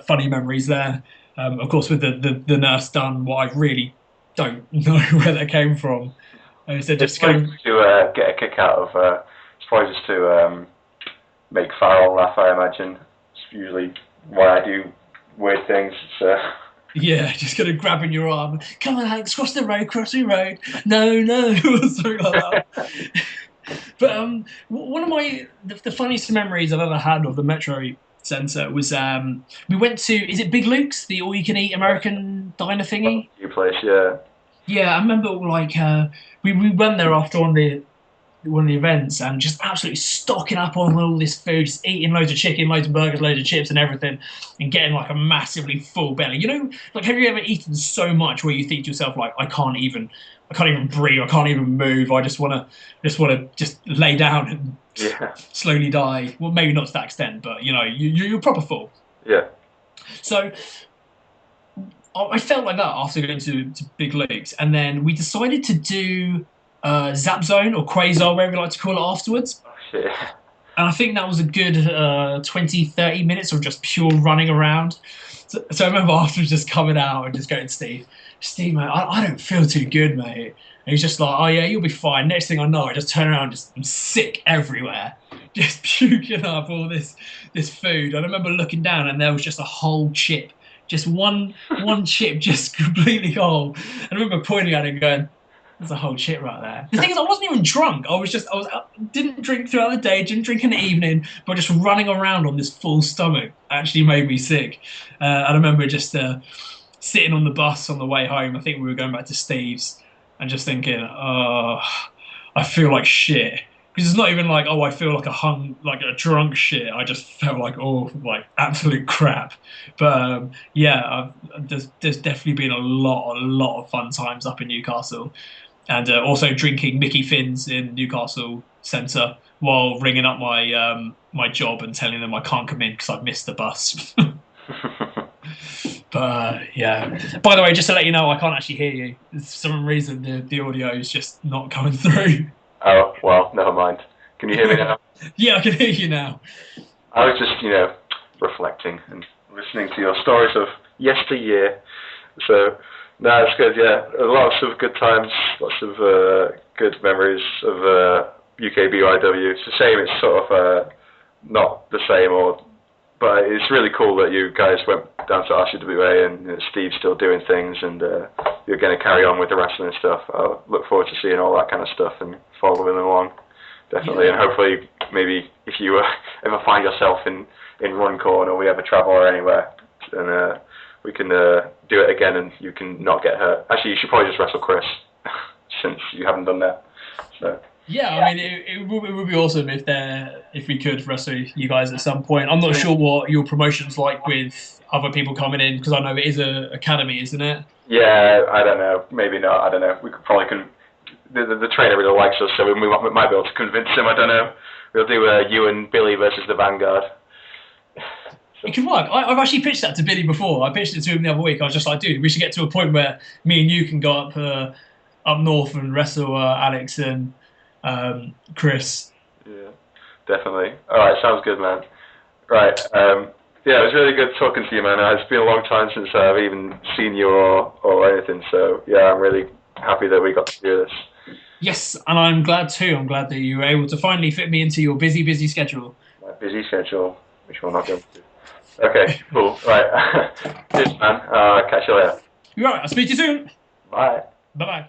funny memories there. Of course, with the nurse Dunn, what I really don't know where that came from. So just to get a kick out of, it's probably just to make Farrell laugh, I imagine. It's usually why I do weird things. Yeah, just kind of grabbing your arm. Come on, Alex, cross the road. No, something like that. But one of the funniest memories I've ever had of the Metro Centre was we went to, is it Big Luke's, the all-you-can-eat American diner thingy? Your place, yeah. Yeah, I remember like we went there after one of the events and just absolutely stocking up on all this food, just eating loads of chicken, loads of burgers, loads of chips and everything, and getting like a massively full belly. You know, like have you ever eaten so much where you think to yourself like, I can't even breathe, I can't even move, I just wanna lay down and slowly die. Well, maybe not to that extent, but you know, you're proper full. Yeah. So I felt like that after going to Big Luke's, and then we decided to do Zap Zone or Quasar, whatever you like to call it, afterwards. Oh, shit. And I think that was a good 20-30 minutes of just pure running around. So I remember afterwards just coming out and just going to Steve, mate, I don't feel too good, mate. And he's just like, oh yeah, you'll be fine. Next thing I know, I just turn around, I'm sick everywhere, just puking up all this food. And I remember looking down and there was just a whole chip, just one chip, just completely whole. And I remember pointing at it and going, there's a whole chip right there. The thing is, I wasn't even drunk. Didn't drink throughout the day, didn't drink in the evening, but just running around on this full stomach actually made me sick. I remember just sitting on the bus on the way home. I think we were going back to Steve's, and just thinking, oh, I feel like shit. Because it's not even like, oh, I feel like a drunk shit. I just felt like, oh, like absolute crap. But yeah, there's definitely been a lot of fun times up in Newcastle, and also drinking Mickey Finn's in Newcastle Centre while ringing up my my job and telling them I can't come in because I've missed the bus. But yeah. By the way, just to let you know, I can't actually hear you. For some reason, the audio is just not coming through. Oh, well, never mind. Can you hear me now? Yeah, I can hear you now. I was just, reflecting and listening to your stories of yesteryear. So, no, it's good, yeah. Lots of good times, lots of good memories of UKBYW. It's a shame it's sort of not the same, but it's really cool that you guys went down to RCWA and Steve's still doing things, and you're going to carry on with the wrestling and stuff. I look forward to seeing all that kind of stuff and following along, definitely. Yeah. And hopefully, maybe if you ever find yourself in Runcorn or we ever travel or anywhere, and we can do it again and you can not get hurt. Actually, you should probably just wrestle Chris, since you haven't done that. So. Yeah, I mean, it would be awesome if we could wrestle you guys at some point. I'm not sure what your promotion's like with other people coming in, because I know it is an academy, isn't it? Yeah, I don't know. Maybe not. I don't know. We could probably the trainer really likes us, so we might be able to convince him. I don't know. We'll do you and Billy versus the Vanguard. It could work. I've actually pitched that to Billy before. I pitched it to him the other week. I was just like, dude, we should get to a point where me and you can go up north and wrestle Alex and Chris. Yeah, definitely. All right, sounds good, man. Right. Yeah, it was really good talking to you, man. It's been a long time since I've even seen you or anything. So yeah, I'm really happy that we got to do this. Yes, and I'm glad too. I'm glad that you were able to finally fit me into your busy schedule. My busy schedule, which we'll not go into. Okay, cool. Right. Cheers, man. Catch you later. You're right. I'll speak to you soon. Bye. Bye-bye.